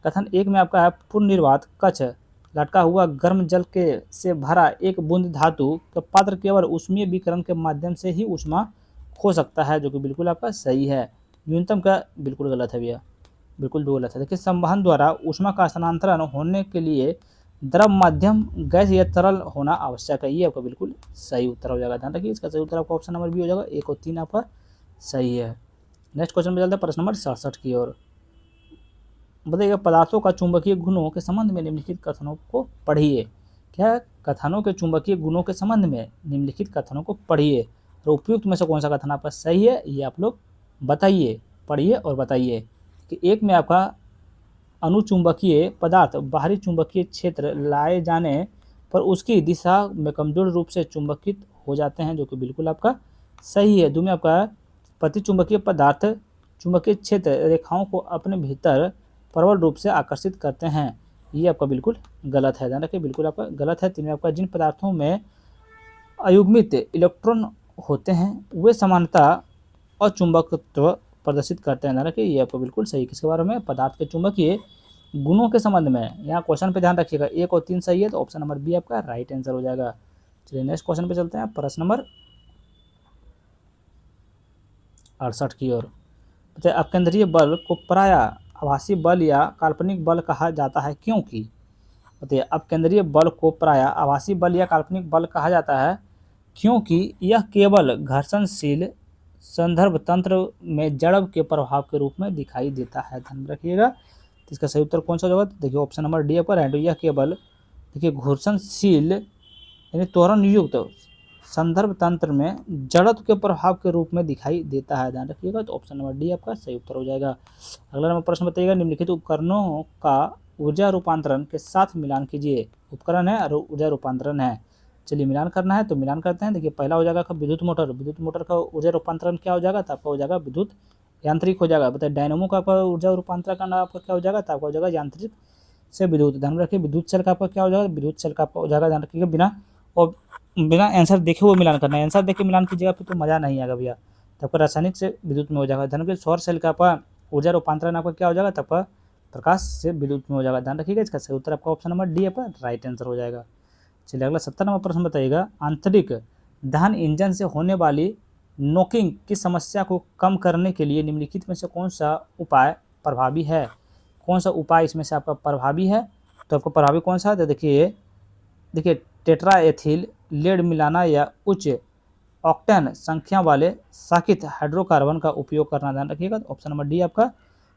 कथन एक में आपका है, पूर्ण निर्वात कक्ष लटका हुआ गर्म जल के से भरा एक बूंद धातु का पात्र केवल ऊष्मीय विकिरण के माध्यम से ही ऊष्मा खो सकता है, जो कि बिल्कुल आपका सही है। न्यूनतम का बिल्कुल गलत है भैया, बिल्कुल दो गलत है। देखिए संवहन द्वारा ऊष्मा का स्थानांतरण होने के लिए द्रव माध्यम गैस या तरल होना आवश्यक है, ये आपका बिल्कुल सही उत्तर हो जाएगा। ध्यान रखिए इसका सही उत्तर आपका ऑप्शन नंबर बी हो जाएगा। 1 और 3 आपका सही है। नेक्स्ट क्वेश्चन पे चलते हैं, प्रश्न नंबर 67 की ओर। बताइएगा पदार्थों का चुंबकीय गुणों के संबंध में निम्नलिखित कथनों को पढ़िए। क्या, कथनों के चुंबकीय गुणों के संबंध में निम्नलिखित कथनों को पढ़िए और उपयुक्त में से कौन सा कथन आपका सही है, ये आप लोग बताइए, पढ़िए और बताइए। कि एक में आपका अनुचुंबकीय पदार्थ बाहरी चुंबकीय क्षेत्र लाए जाने पर उसकी दिशा में कमजोर रूप से चुंबकित हो जाते हैं, जो कि बिल्कुल आपका सही है। दो में आपका प्रतिचुंबकीय पदार्थ चुंबकीय क्षेत्र रेखाओं को अपने भीतर प्रबल रूप से आकर्षित करते हैं, ये आपका बिल्कुल गलत है। ध्यान रखिए बिल्कुल आपका गलत है। तीन में आपका जिन पदार्थों में अयुग्मित इलेक्ट्रॉन होते हैं वे समानता और चुंबकत्व प्रदर्शित करते हैं। ध्यान रखिए ये आपको बिल्कुल सही। किसके बारे में, पदार्थ के चुंबकीय गुणों के संबंध में। यहाँ क्वेश्चन पे ध्यान रखिएगा 1 और 3 सही है, तो ऑप्शन नंबर बी आपका राइट आंसर हो जाएगा। चलिए नेक्स्ट क्वेश्चन पे चलते हैं, प्रश्न नंबर 68 की ओर। अपकेंद्रीय बल को प्रायः आभासी बल या काल्पनिक बल कहा जाता है, क्योंकि बताइए अपकेंद्रीय बल को प्रायः आभासी बल या काल्पनिक बल कहा जाता है क्योंकि यह केवल घर्षणशील संदर्भ तंत्र में जड़ब के प्रभाव के रूप में दिखाई देता है। ध्यान रखिएगा। तो इसका सही उत्तर कौन सा होगा, तो देखिए ऑप्शन नंबर डी पर है। यह केवल देखिए घर्षणशील यानी त्वरण युक्त संदर्भ तंत्र में जड़त्व के प्रभाव के रूप में दिखाई देता है। ध्यान रखिएगा। तो ऑप्शन नंबर डी आपका सही उत्तर हो जाएगा। अगला नंबर प्रश्न बताइएगा, निम्नलिखित उपकरणों का ऊर्जा रूपांतरण के साथ मिलान कीजिए। उपकरण है और ऊर्जा रूपांतरण है। चलिए मिलान करना है तो मिलान करते हैं। देखिए पहला हो जाएगा विद्युत मोटर। विद्युत मोटर का ऊर्जा रूपांतरण क्या हो जाएगा, तो आपका हो जाएगा विद्युत यांत्रिक हो जाएगा। बताइए डायनेमो का आपका ऊर्जा रूपांतरण करना आपका क्या हो जाएगा, तो आपका हो जाएगा यांत्रिक से विद्युत। ध्यान रखिए विद्युत सेल का आपका क्या हो जाएगा, विद्युत सेल का आपका हो जाएगा। ध्यान रखिएगा बिना आंसर देखे वो मिलान करना है। आंसर देखे मिलान कीजिएगा फिर तो मज़ा नहीं आएगा भैया। तो आपका रासायनिक से विद्युत में हो जाएगा। ध्यान रखिए सौर सेल का आपका ऊर्जा रूपांतरण आपका क्या हो जाएगा, तो आपका प्रकाश से विद्युत में हो जाएगा। ध्यान रखिएगा इसका सही उत्तर आपका ऑप्शन नंबर डी आपका राइट आंसर हो जाएगा। चलिए अगला 70 नंबर प्रश्न बताइएगा, आंतरिक दहन इंजन से होने वाली नॉकिंग की समस्या को कम करने के लिए निम्नलिखित में से कौन सा उपाय प्रभावी है। कौन सा उपाय इसमें से आपका प्रभावी है, तो आपको प्रभावी कौन सा है, तो देखिए टेट्रा एथिल लेड मिलाना या उच्च ऑक्टेन संख्या वाले साकित हाइड्रोकार्बन का उपयोग करना। ध्यान रखिएगा। तो ऑप्शन नंबर डी आपका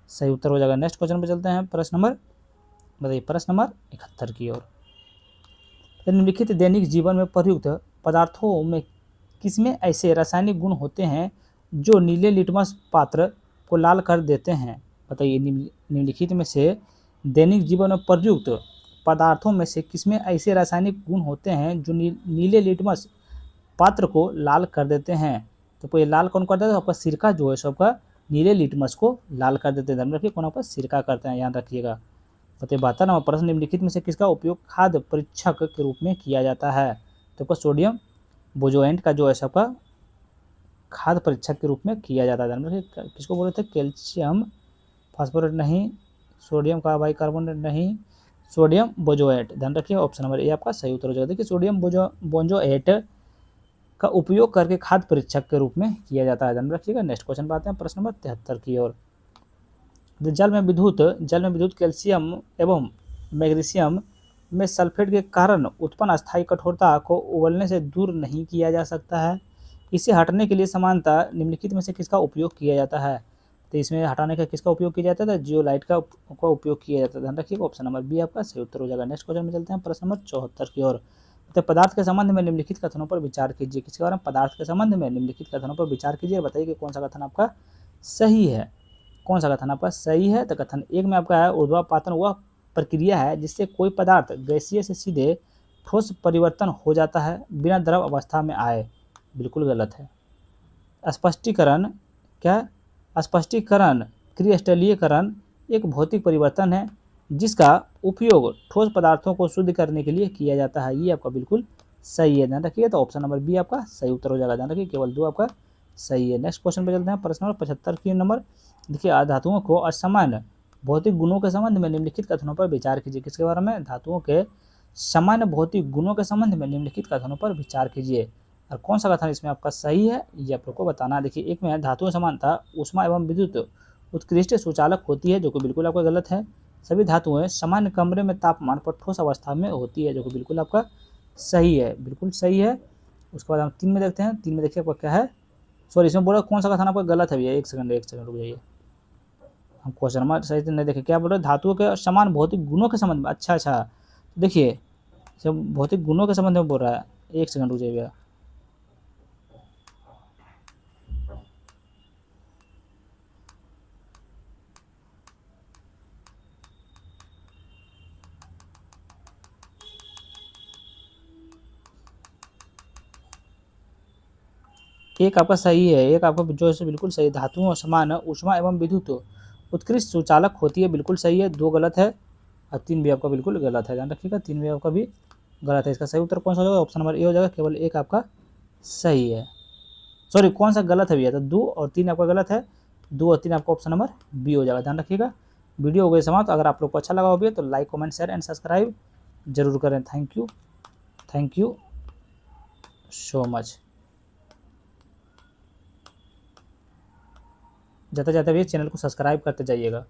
सही उत्तर हो जाएगा। नेक्स्ट क्वेश्चन पे चलते हैं, प्रश्न नंबर बताइए प्रश्न नंबर 71 की ओर। निम्नलिखित दैनिक जीवन में प्रयुक्त पदार्थों में किसमें ऐसे रासायनिक गुण होते हैं जो नीले लिटमस पात्र को लाल कर देते हैं? बताइए, निम्नलिखित में से दैनिक जीवन में प्रयुक्त पदार्थों में से किसमें ऐसे रासायनिक गुण होते हैं जो नीले लिटमस पात्र को लाल कर देते हैं? तो कोई लाल कौन कर देता है? आपका सिरका जो है सबका नीले लिटमस को लाल कर देते हैं। ध्यान रखिए, कौन आपका सिरका करते हैं, याद रखिएगा। बताइए 72 नंबर प्रश्न, निम्नलिखित में से किसका उपयोग खाद्य परीक्षक के रूप में किया जाता है? तो आपका सोडियम बोजोएंट का जो है सबका खाद्य परीक्षक के रूप में किया जाता है। ध्यान रखिए, किसको बोल रहे थे? कैल्शियम फास्फोरेट नहीं, सोडियम का बाइकार्बोनेट नहीं, सोडियम बोजोएट। ध्यान रखिए, ऑप्शन नंबर ए आपका सही उत्तर हो जाएगा। देखिए, सोडियम बोजोएट का उपयोग करके खाद्य परीक्षक के रूप में किया जाता है। ध्यान रखिएगा। नेक्स्ट क्वेश्चन पर आते हैं, प्रश्न नंबर 73 की ओर। जल में विद्युत कैल्शियम एवं मैग्नीशियम में सल्फेट के कारण उत्पन्न अस्थायी कठोरता को उबलने से दूर नहीं किया जा सकता है। इसे हटाने के लिए सामान्यतः निम्नलिखित में से किसका उपयोग किया जाता है? तो इसमें हटाने का किसका उपयोग किया जाता है? जियोलाइट का उपयोग किया जाता है। ध्यान रखिएगा, ऑप्शन नंबर बी आपका सही उत्तर हो जाएगा। नेक्स्ट क्वेश्चन में चलते हैं, प्रश्न नंबर 74 की ओर। तो पदार्थ के संबंध में निम्नलिखित कथनों पर विचार कीजिए। किसके बारे में? पदार्थ के संबंध में निम्नलिखित कथनों पर विचार कीजिए, बताइए कि कौन सा कथन आपका सही है। कौन सा कथन आपका सही है? तो कथन एक में आपका है, ऊर्ध्वापातन वह प्रक्रिया है जिससे कोई पदार्थ गैसीय से सीधे ठोस परिवर्तन हो जाता है बिना द्रव अवस्था में आए। बिल्कुल गलत है। स्पष्टीकरण क्या? स्पष्टीकरण क्रिस्टलीकरण एक भौतिक परिवर्तन है जिसका उपयोग ठोस पदार्थों को शुद्ध करने के लिए किया जाता है। ये आपका बिल्कुल सही है। ध्यान रखिए, तो ऑप्शन नंबर बी आपका सही उत्तर हो जाएगा। ध्यान रखिए, केवल 2 आपका सही है। नेक्स्ट क्वेश्चन पे चलते हैं, प्रश्न नंबर 75 की नंबर। देखिए, धातुओं को असमान भौतिक गुणों के संबंध में निम्नलिखित कथनों पर विचार कीजिए। किसके बारे में? धातुओं के सामान्य भौतिक गुणों के संबंध में निम्नलिखित कथनों पर विचार कीजिए। और कौन सा कथन इसमें आपका सही है, ये आप लोग को बताना है। देखिए, एक में है, धातुओं समानता ऊष्मा एवं विद्युत उत्कृष्ट सुचालक होती है, जो कि बिल्कुल आपका गलत है। सभी धातुएं सामान्य कमरे में तापमान पर ठोस अवस्था में होती है, जो कि बिल्कुल आपका सही है, बिल्कुल सही है। उसके बाद हम 3 में देखते हैं। 3 में देखिए आपका क्या है, सॉरी इसमें बोला कौन सा कथन आपका गलत है भैया? एक सेकंड रुक जाइए, हम क्वेश्चन नंबर सही से नहीं देखे। क्या बोल रहे? धातुओं के समान भौतिक गुणों के संबंध में। अच्छा, देखिए जब भौतिक गुणों के संबंध में बोल रहा है, एक सेकंड रुक जाइए भैया। एक आपका सही है, एक आपका जो है बिल्कुल सही। धातुओं समान ऊष्मा एवं विद्युत उत्कृष्ट सुचालक होती है, बिल्कुल सही है। 2 गलत है और 3 भी आपका बिल्कुल गलत है। ध्यान रखिएगा, 3 भी आपका भी गलत है। इसका सही उत्तर कौन सा होगा? ऑप्शन नंबर ए हो जाएगा। केवल 1 आपका सही है। सॉरी, कौन सा गलत है भैया? तो 2 और 3 आपका गलत है। 2 और 3 आपका ऑप्शन नंबर बी हो जाएगा। ध्यान रखिएगा। वीडियो हो गई समाप्त। अगर आप लोग को अच्छा लगा हो भैया तो like, comment, share and subscribe जरूर करें। Thank you so much. जाते जाते भी चैनल को सब्सक्राइब करते जाइएगा।